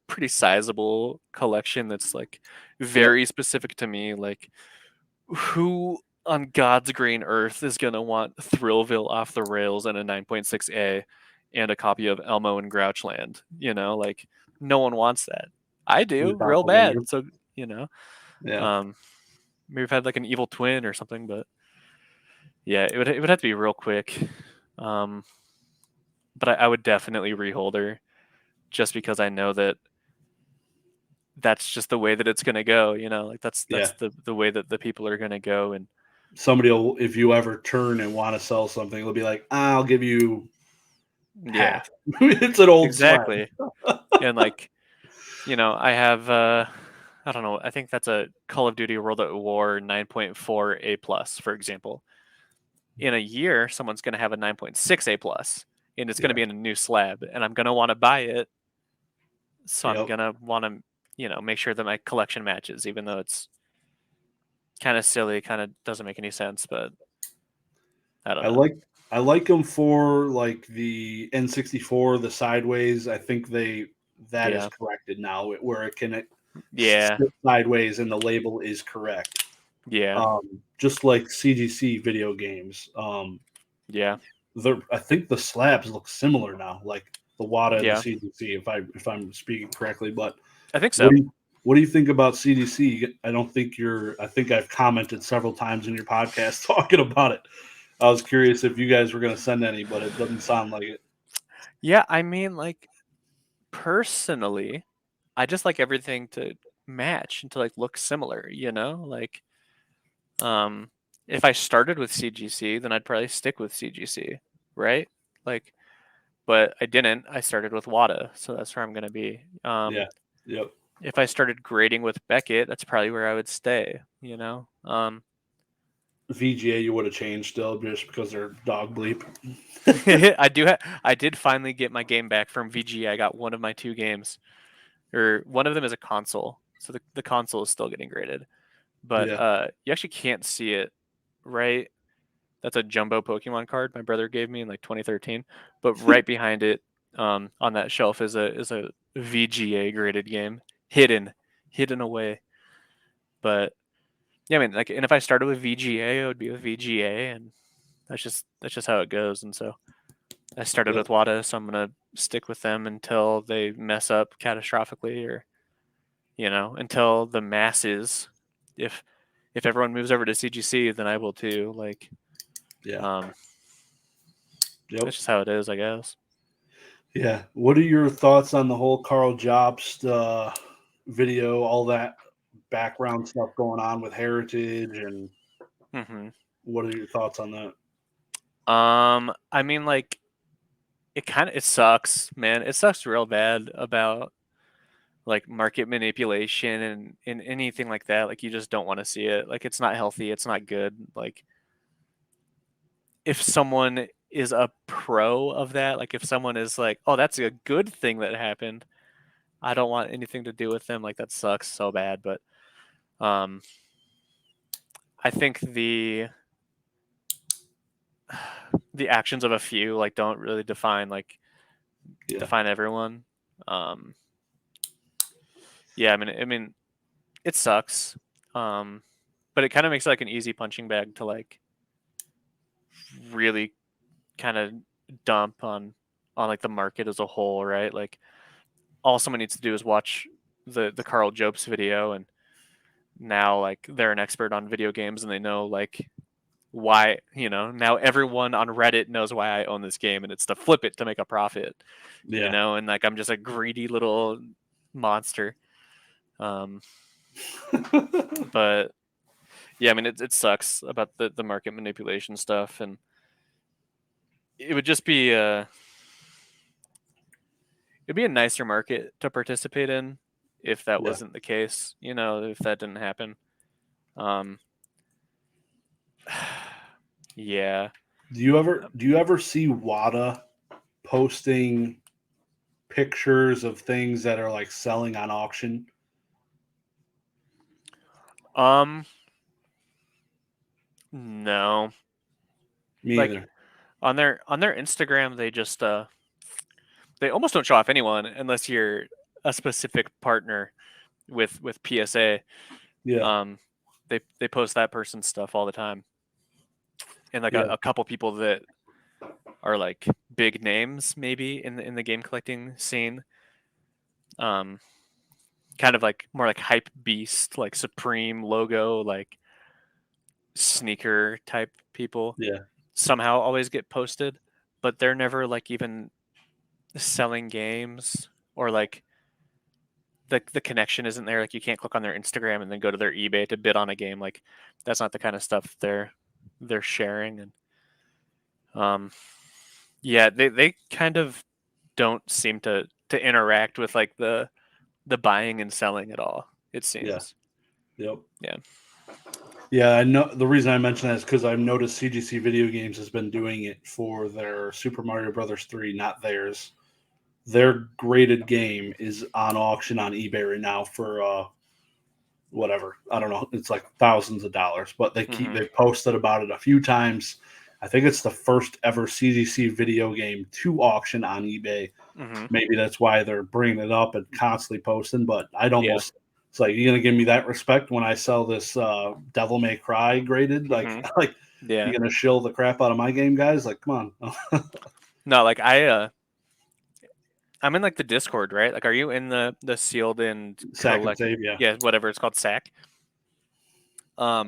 pretty sizable collection that's like yep, very specific to me. Like, who on God's green earth is gonna want Thrillville off the rails and a 9.6A and a copy of Elmo and Grouchland? Like, no one wants that. I the do, real doppelganger. bad. So you know, Yeah, um, maybe we've had like an evil twin or something, but yeah, it would have to be real quick. Um, but I would definitely reholder, just because I know that that's just the way that it's gonna go. Like that's yeah. the way that the people are gonna go. And Somebody will, if you ever turn and want to sell something, they'll be like, I'll give you yeah, half. It's an old slab. exactly. And like, I have I don't know, I think that's a Call of Duty World at War 9.4 A plus, for example. In a year, someone's gonna have a 9.6 A plus, and it's gonna Yeah. be in a new slab, and I'm gonna want to buy it. So I'm Yep. gonna want to, make sure that my collection matches, even though it's kind of silly, kind of doesn't make any sense, but I don't I know. like I like them for like the N64, the sideways. I think that is Yeah, corrected now, where it can yeah, sit sideways and the label is correct. yeah, Just like CGC video games. yeah, I think the slabs look similar now, like the WADA and the yeah. CGC, if I'm speaking correctly. But I think what so. do you what do you think about CDC? I don't think you're. I think I've commented several times in your podcast talking about it. I was curious if you guys were going to send any, but it doesn't sound like it. Yeah, I mean, like, personally, I just like everything to match and to like look similar. Like, um, if I started with CGC, then I'd probably stick with CGC, right? Like, but I didn't. I started with WADA, so that's where I'm gonna be. Yeah. Yep. If I started grading with Beckett, that's probably where I would stay. VGA you would have changed still just because they're dog bleep. I did finally get my game back from VG. I got one of my two games, or one of them is a console, so the console is still getting graded. But Yeah. you actually can't see it, right? That's a jumbo Pokemon card my brother gave me in like 2013. But right behind it, on that shelf is a VGA graded game, hidden away. But yeah, I mean, like, and if I started with VGA, I would be with VGA, and that's just how it goes. And so I started Yep. with WADA, so I'm gonna stick with them until they mess up catastrophically, or until the masses. If if everyone moves over to CGC, then I will too. Like, Yeah. um, Yep. that's just how it is, I guess. Yeah. What are your thoughts on the whole Carl Jobst video, all that background stuff going on with Heritage, and Hmm. what are your thoughts on that? I mean, like, it sucks, man. It sucks real bad about like market manipulation and anything like that. Like, you just don't want to see it. Like, it's not healthy. It's not good. Like, if someone is a pro of that. Like if someone is like, oh, that's a good thing that happened, I don't want anything to do with them. Like that sucks so bad. But I think the actions of a few like don't really define everyone. Yeah, I mean, it sucks. But it kind of makes it like an easy punching bag to like really kind of dump on like the market as a whole, right? Like all someone needs to do is watch the Carl Jobst video, and now like they're an expert on video games and they know like why, now everyone on Reddit knows why I own this game, and it's to flip it to make a profit. And like I'm just a greedy little monster. But yeah, I mean it sucks about the market manipulation stuff, and it would just be it'd be a nicer market to participate in if that wasn't the case, if that didn't happen. Yeah. Do you ever see WADA posting pictures of things that are like selling on auction? No. Me like, either. On their Instagram, they just they almost don't show off anyone unless you're a specific partner with PSA. Yeah. They post that person's stuff all the time, and like a couple people that are like big names maybe in the game collecting scene. Kind of like more like hype beast, like Supreme logo, like sneaker type people. Yeah. Somehow always get posted, but they're never like even selling games, or like the connection isn't there. Like you can't click on their Instagram and then go to their eBay to bid on a game. Like that's not the kind of stuff they're sharing. And yeah, they kind of don't seem to interact with like the buying and selling at all, it seems. Yep. Yeah. Yeah, I know. The reason I mention that is because I've noticed CGC Video Games has been doing it for their Super Mario Brothers 3, not theirs. Their graded game is on auction on eBay right now for whatever. I don't know. It's like thousands of dollars, but they've posted about it a few times. I think it's the first ever CGC video game to auction on eBay. Maybe that's why they're bringing it up and constantly posting, but I'd almost... It's like, you're gonna give me that respect when I sell this Devil May Cry graded? Like you're gonna shill the crap out of my game, guys? Like, come on. No, like I'm in like the Discord, right? Like, are you in the sealed and Sack and save? Yeah, whatever it's called, Sack. I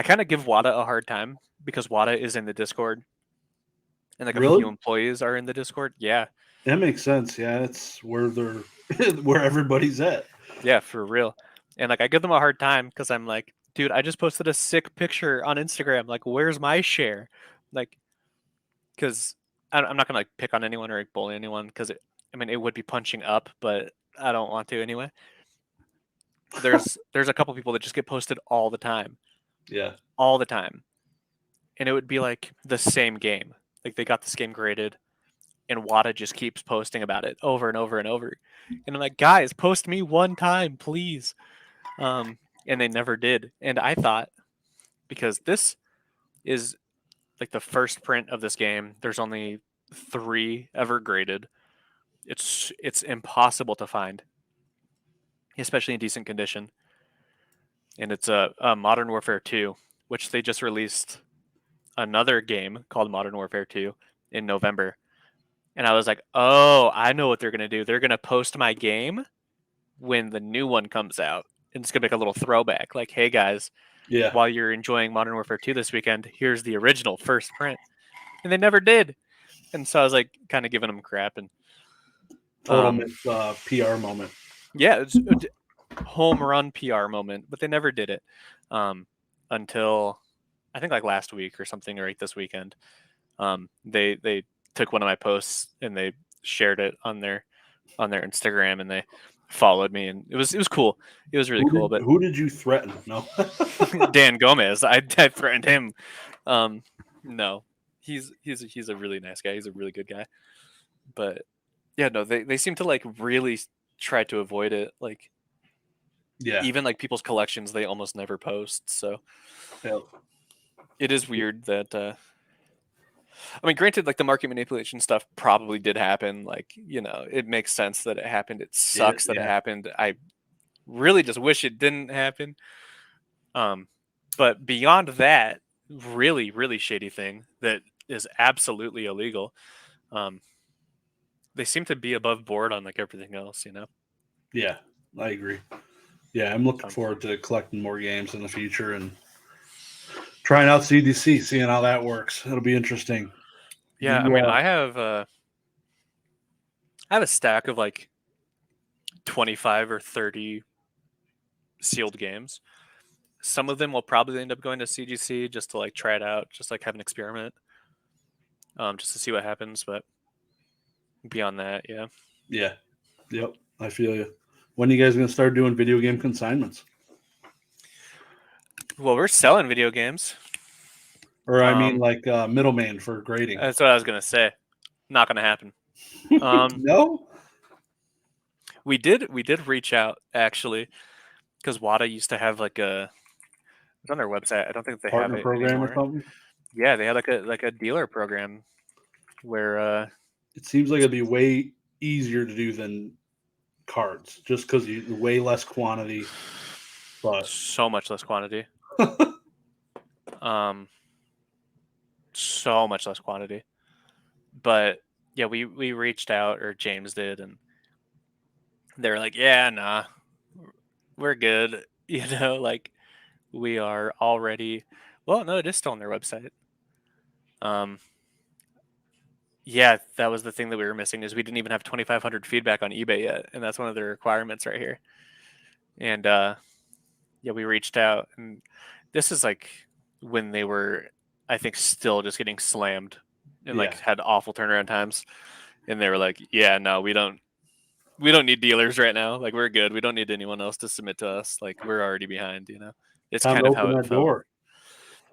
kind of give WADA a hard time because WADA is in the Discord, and like a few employees are in the Discord. Yeah, that makes sense. Yeah, that's where they're where everybody's at. Yeah, for real. And like I give them a hard time because I'm like, dude, I just posted a sick picture on Instagram. Like, where's my share? Like, because I'm not gonna like pick on anyone or like, bully anyone, because it would be punching up, but I don't want to anyway. There's a couple people that just get posted all the time. Yeah. All the time. And it would be like the same game. Like they got this game graded, and WADA just keeps posting about it over and over and over. And I'm like, guys, post me one time, please. And they never did. And I thought, because this is like the first print of this game, there's only 3 ever graded. It's impossible to find, especially in decent condition. And it's a Modern Warfare 2, which they just released another game called Modern Warfare 2 in November. And I was like, oh, I know what they're going to do. They're going to post my game when the new one comes out. And it's going to make a little throwback. Like, hey, guys, while you're enjoying Modern Warfare 2 this weekend, here's the original first print. And they never did. And so I was like kind of giving them crap. And total PR moment. Yeah, it's a home run PR moment. But they never did it until I think like last week or something, or like this weekend. They took one of my posts and they shared it on their Instagram, and they followed me, and it was cool. It was really cool. But who did you threaten? No. Dan Gomez. I threatened him. No, he's a really nice guy. He's a really good guy. But yeah, no, they seem to like really try to avoid it. Like even like people's collections, they almost never post. So it is weird that. I mean, granted, like the market manipulation stuff probably did happen. Like, it makes sense that it happened. It sucks that it happened. I really just wish it didn't happen. But beyond that, really, really shady thing that is absolutely illegal. They seem to be above board on like everything else, Yeah, I agree. Yeah, I'm looking forward to collecting more games in the future and trying out CDC, seeing how that works. It'll be interesting. Yeah, I mean, I have a stack of like 25 or 30 sealed games. Some of them will probably end up going to CGC just to like try it out, just like have an experiment, just to see what happens. But beyond that, yeah. Yep, I feel you. When are you guys going to start doing video game consignments? Well, we're selling video games. Or I mean, like middleman for grading. That's what I was going to say. Not going to happen. No. We did reach out actually, because WADA used to have like it's on their website. I don't think they Partner have it program anymore. or something. Yeah, they had like a dealer program where it seems like it'd be way easier to do than cards, just because you way less quantity, but so much less quantity. So much less quantity. But yeah, we reached out, or James did, and they were like, yeah, nah, we're good. Like we are already. Well, no, it is still on their website. Yeah, that was the thing that we were missing, is we didn't even have 2,500 feedback on eBay yet, and that's one of the requirements right here. And yeah, we reached out, and this is like when they were, I think, still just getting slammed and like had awful turnaround times, and they were like, yeah, no, we don't need dealers right now. Like, we're good. We don't need anyone else to submit to us. Like, we're already behind. It's time kind to of how open it that felt. door.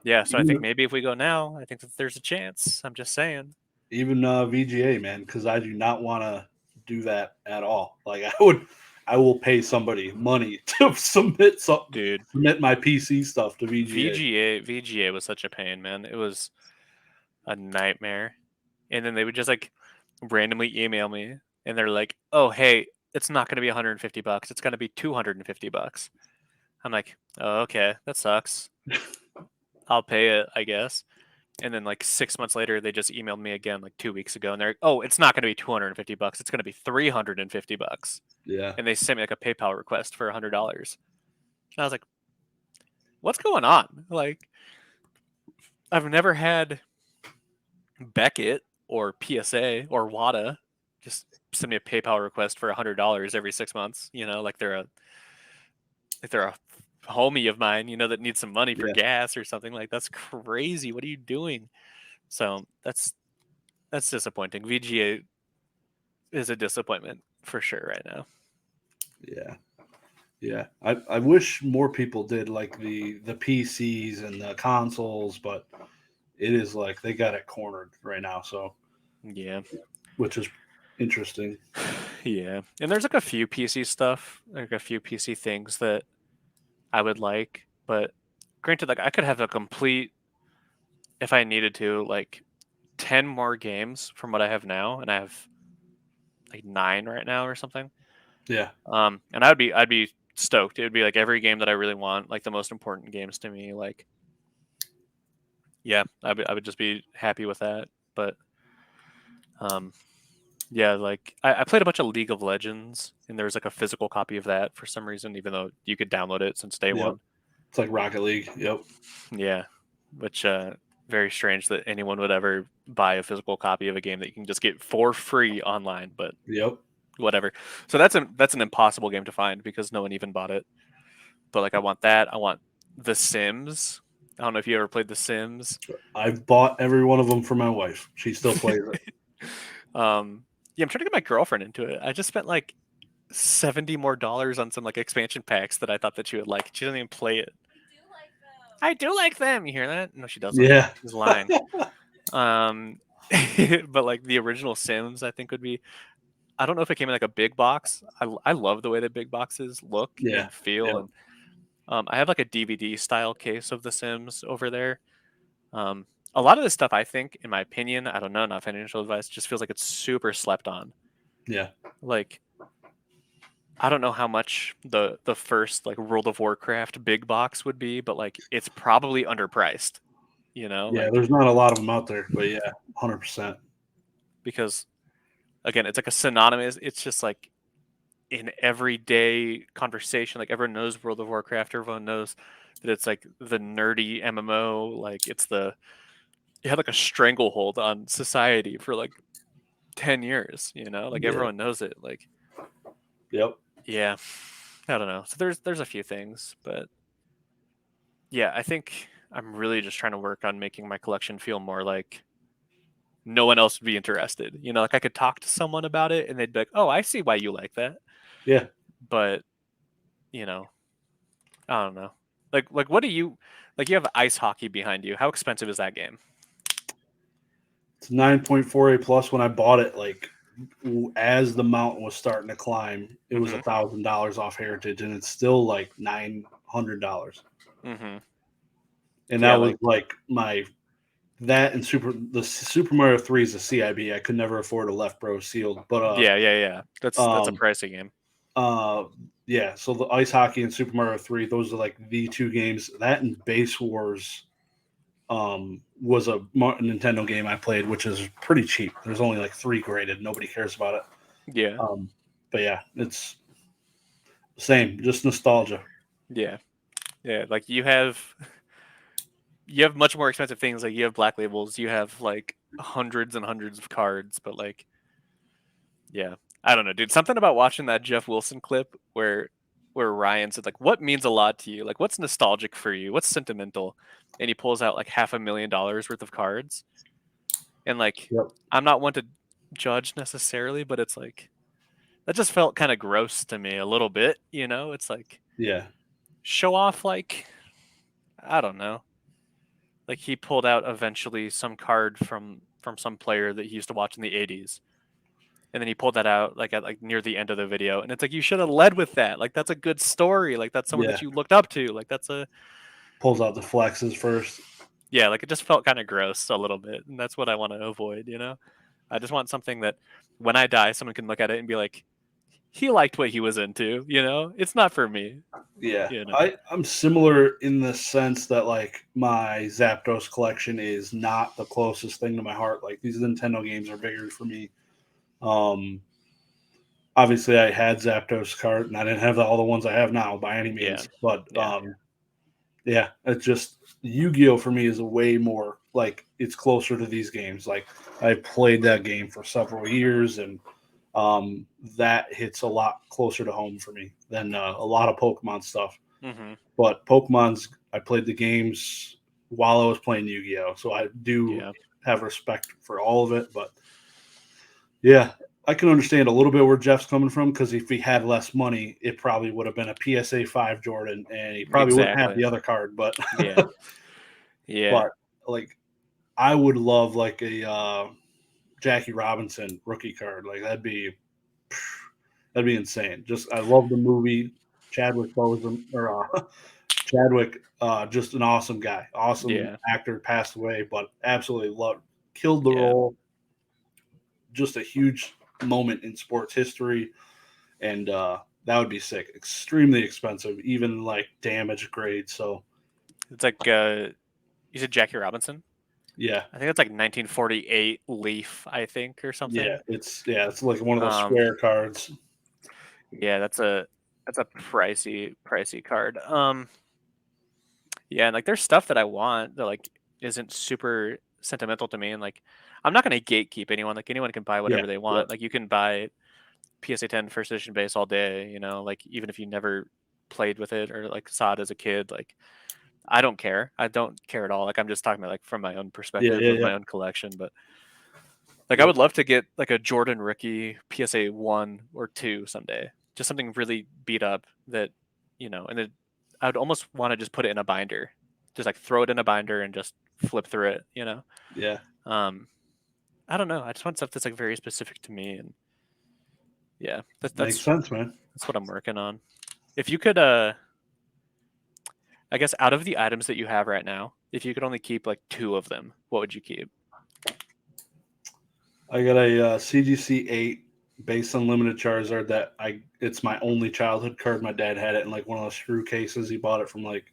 Yeah, so I think maybe if we go now, I think that there's a chance. I'm just saying. Even VGA, man, because I do not want to do that at all. Like I will pay somebody money to submit something, dude. Submit my PC stuff to VGA. VGA was such a pain, man. It was a nightmare. And then they would just like randomly email me, and they're like, "Oh, hey, it's not going to be $150. It's going to be $250." I'm like, "Oh, okay, that sucks. I'll pay it, I guess." And then like 6 months later, they just emailed me again like 2 weeks ago, and they're like, "Oh, it's not going to be $250. It's going to be $350." Yeah. And they sent me like a PayPal request for $100. And I was like, "What's going on?" Like, I've never had Beckett or PSA or WADA just send me a PayPal request for $100 every 6 months. Like they're a homie of mine, that needs some money for gas or something. Like, that's crazy. What are you doing? So that's disappointing. VGA is a disappointment for sure right now. Yeah. I wish more people did like the PCs and the consoles, but it is like they got it cornered right now. So yeah, which is interesting. Yeah, and there's like a few PC stuff, like a few PC things that I would like, but granted, like I could have a complete, if I needed to, like 10 more games from what I have now, and I have like 9 right now or something. Yeah. And I'd be stoked. It would be like every game that I really want, like the most important games to me. Like, yeah, I would just be happy with that. But, yeah, like I played a bunch of League of Legends, and there was like a physical copy of that for some reason, even though you could download it since day one. It's like Rocket League. Yep. Yeah, which very strange that anyone would ever buy a physical copy of a game that you can just get for free online. But whatever. So that's an impossible game to find because no one even bought it. But like, I want that. I want The Sims. I don't know if you ever played The Sims. I've bought every one of them for my wife. She still plays it. Yeah, I'm trying to get my girlfriend into it. I just spent like $70 more on some like expansion packs that I thought that she would like. She doesn't even play it. I do like them. You hear that? No, she doesn't. Yeah. She's lying. But like the original Sims, I think would be. I don't know if it came in like a big box. I love the way that big boxes look Yeah. and feel, Yep. and I have like a DVD style case of The Sims over there. A lot of this stuff, I think, in my opinion, I don't know, not financial advice, just feels like it's super slept on. Yeah. Like I don't know how much the first like World of Warcraft big box would be, but like it's probably underpriced. Yeah. Like There's not a lot of them out there, but yeah, 100%. because again, it's like a synonymous. It's just like in everyday conversation, like everyone knows World of Warcraft. Everyone knows that it's like the nerdy MMO. Like it had like a stranglehold on society for like 10 years. Like Yeah. everyone knows it. Like Yep. yeah, I don't know. So there's a few things, but yeah, I think I'm really just trying to work on making my collection feel more like no one else would be interested. Like I could talk to someone about it and they'd be like, "Oh, I see why you like that." Yeah. But, you know, I don't know. Like what do you like you have ice hockey behind you. How expensive is that game? It's 9.48 plus. When I bought it, like as the mountain was starting to climb, it was Mhm. $1,000 off Heritage, and it's still like $900. Mhm. And that Yeah, was like like my that and Super Mario 3 is a CIB. I could never afford a Left Bro sealed, but yeah. That's a um pricey game. uh yeah. So the Ice Hockey and Super Mario 3, those are like the two games. That and Base Wars was a Nintendo game I played, which is pretty cheap. There's only like 3 graded. Nobody cares about it. Yeah. But yeah, it's same, just nostalgia. Yeah. Yeah, like you have much more expensive things, like you have black labels, you have like hundreds and hundreds of cards, but like yeah. I don't know, dude. Something about watching that Jeff Wilson clip where Ryan said like what means a lot to you? Like what's nostalgic for you? What's sentimental? And he pulls out like $500,000 worth of cards. And like Yep. I'm not one to judge necessarily, but it's like that just felt kind of gross to me a little bit. It's like Yeah. show off like I don't know. Like he pulled out eventually some card from some player that he used to watch in the 80s. And then he pulled that out like at like near the end of the video. And it's like you should have led with that. Like that's a good story. Like that's someone that Yeah. you looked up to. Like that's a Pulls out the flexes first. yeah, like it just felt kind of gross a little bit. And that's what I want to avoid. I just want something that when I die, someone can look at it and be like, he liked what he was into. It's not for me, Yeah. you know. I'm similar in the sense that like my Zapdos collection is not the closest thing to my heart. Like these Nintendo games are bigger for me. Um Obviously I had Zapdos card and I didn't have all the ones I have now by any Yeah. means. But Yeah. yeah, it's just Yu-Gi-Oh for me is a way more like it's closer to these games. Like I played that game for several years, and that hits a lot closer to home for me than a lot of Pokemon stuff. Mhm. But I played the games while I was playing Yu-Gi-Oh, so I do Yeah. have respect for all of it. But yeah, I can understand a little bit where Jeff's coming from because if he had less money, it probably would have been a PSA 5 Jordan, and he probably wouldn't have Exactly. the other card. But Yeah. Yeah. but like I would love like a Jackie Robinson rookie card. Like that'd be insane. Just I love the movie. Chadwick Boseman or Chadwick, just an awesome guy, awesome Yeah. actor. Passed away, but absolutely loved, killed the Yeah. role. Just a huge moment in sports history, and that would be sick. Extremely expensive, even like damage grade. So It's like you said Jackie Robinson? yeah, I think it's like 1948 Leaf, I think, or something. it's like one of those Um, square cards. yeah, that's a pricey card. Yeah, and like there's stuff that I want that like isn't super sentimental to me, and like I'm not gonna gatekeep anyone. Like anyone can buy Yeah, whatever they yep, want. Like you can buy PSA 10 first edition base all day. Like even if you never played with it or like saw it as a kid, like I don't care. I don't care at all. Like I'm just talking about like from my own yeah, perspective yeah, of yeah, my own collection, but like I yep, would love to get like a Jordan rookie PSA 1 or 2 someday. Just something really beat up and then I would almost want to just put it in a binder. Just like throw it in a binder and just flip through it. yeah. I don't know. I just want stuff that's like very specific to me, and yeah, Makes sense, man. That's what I'm working on. If you could, I guess out of the items that you have right now, if you could only keep like 2 of them, what would you keep? I got a CGC 8 base unlimited Charizard that it's my only childhood card. My dad had it in like one of those screw cases. He bought it from like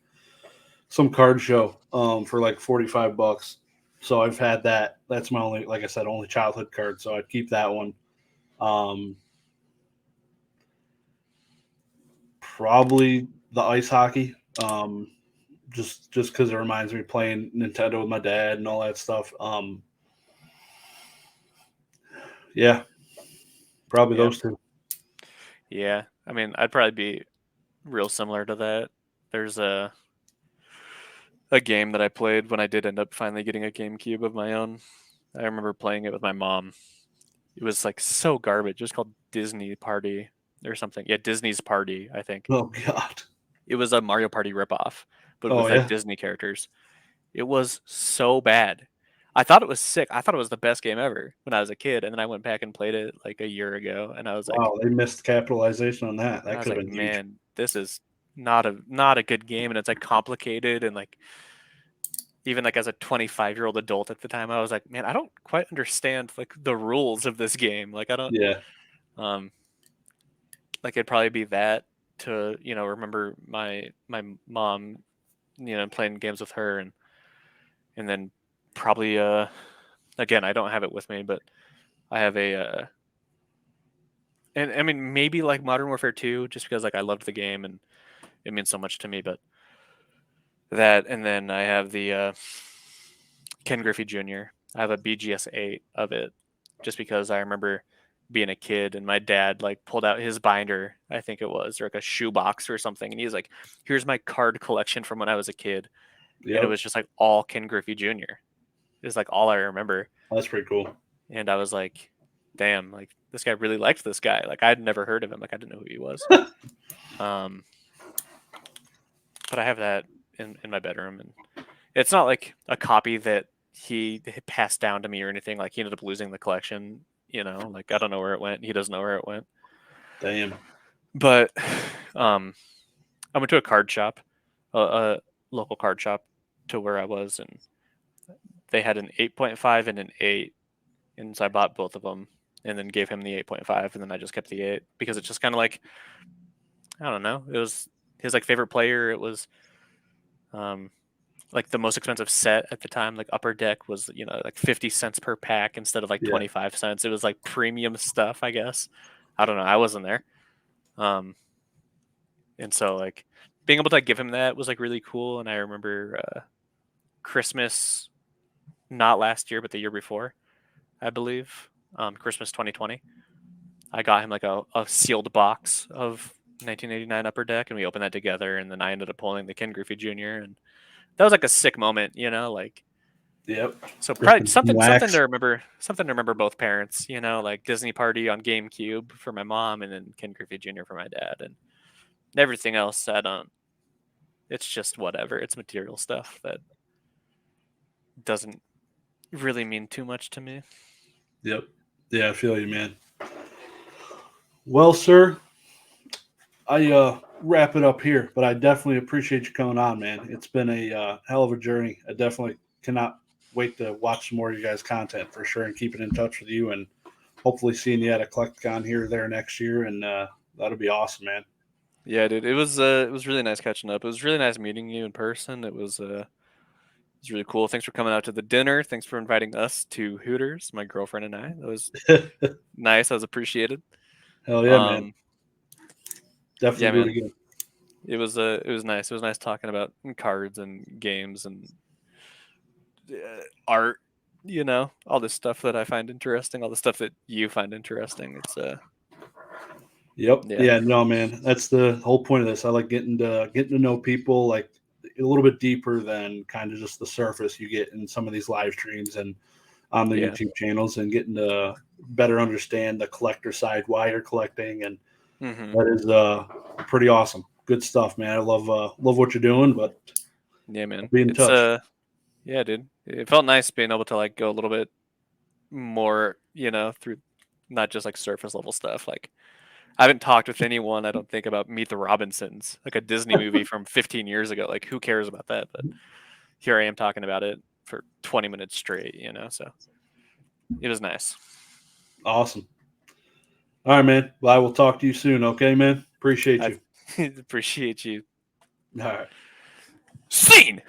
some card show for like $45. So I've had that. That's my only, like I said, only childhood card. So I'd keep that one. Probably the ice hockey. Just because it reminds me of playing Nintendo with my dad and all that stuff. Yeah, probably those 2. Yeah, I mean, I'd probably be real similar to that. There's a game that I played when I did end up finally getting a GameCube of my own. I remember playing it with my mom. It was like so garbage. It was called Disney Party or something. Yeah, Disney's Party, I think. Oh God. It was a Mario Party ripoff, but Oh with yeah. Disney characters. It was so bad. I thought it was sick. I thought it was the best game ever when I was a kid, and then I went back and played it like a year ago, and I was Wow, they missed capitalization on that. That could have been huge. man, this is not a good game, and it's like complicated, and like even like as a 25-year-old adult at the time, I was like, man, I don't quite understand like the rules of this game. Like I don't, Yeah. like it'd probably be that to remember my mom, playing games with her, and then probably again, I don't have it with me, but I have a and I mean maybe like Modern Warfare 2 just because like I loved the game and it means so much to me, but that, and then I have the Ken Griffey Jr. I have a BGS 8 of it just because I remember being a kid and my dad like pulled out his binder, I think it was, or like a shoebox or something, and he's like, here's my card collection from when I was a kid. And it Yep. was just like all Ken Griffey Jr. Is like all I remember. That's pretty cool. And I was like, damn, like this guy really liked this guy. Like I'd never heard of him. Like I didn't know who he was. But I have that in my bedroom, and it's not like a copy that he passed down to me or anything. Like he ended up losing the collection, like I don't know where it went. He doesn't know where it went. Damn. But I went to a card shop, a local card shop to where I was, and they had an 8.5 and an 8. And so I bought both of them and then gave him the 8.5, and then I just kept the 8 because it's just kind of like, I don't know. It was his like favorite player. It was like the most expensive set at the time. Like Upper Deck was, like 50 cents per pack instead of like 25 cents. It was like premium stuff, I guess. I don't know. I wasn't there. And so like being able to like, give him that was like really cool. And I remember Christmas, not last year, but the year before, I believe, Christmas 2020. I got him like a sealed box of 1989 Upper Deck, and we opened that together. And then I ended up pulling the Ken Griffey Jr. and that was like a sick moment, like. Yep. So probably something to remember both parents, like Disney Party on GameCube for my mom, and then Ken Griffey Jr. for my dad, and everything else I don't. It's just whatever. It's material stuff that doesn't really mean too much to me. Yep. Yeah, I feel you, man. Well, sir, I wrap it up here, but I definitely appreciate you coming on, man. It's been a hell of a journey. I definitely cannot wait to watch some more of you guys' content for sure and keep it in touch with you, and hopefully seeing you at a Collecticon here or there next year, and that'll be awesome, man. Yeah, dude, it was really nice catching up. It was really nice meeting you in person. It was really cool. Thanks for coming out to the dinner. Thanks for inviting us to Hooters, my girlfriend and I. That was nice. That was appreciated. Hell yeah, man. Definitely do it again. It was nice. It was nice talking about cards and games and art, all this stuff that I find interesting, all the stuff that you find interesting. It's Yep. Yeah, no, man. That's the whole point of this. I like getting to know people like a little bit deeper than kind of just the surface you get in some of these live streams and on the YouTube channels, and getting to better understand the collector side, why you're collecting, and that is pretty awesome. Good stuff, man. I love what you're doing, but yeah, man. Be in touch. Yeah, dude. It felt nice being able to like go a little bit more, through not just like surface level stuff. Like I haven't talked with anyone, I don't think, about Meet the Robinsons, like a Disney movie from 15 years ago. Like who cares about that? But here I am talking about it for 20 minutes straight, so it was nice. Awesome. All right, man. Well, I will talk to you soon. Okay, man. Appreciate you. I appreciate you. All right. Scene!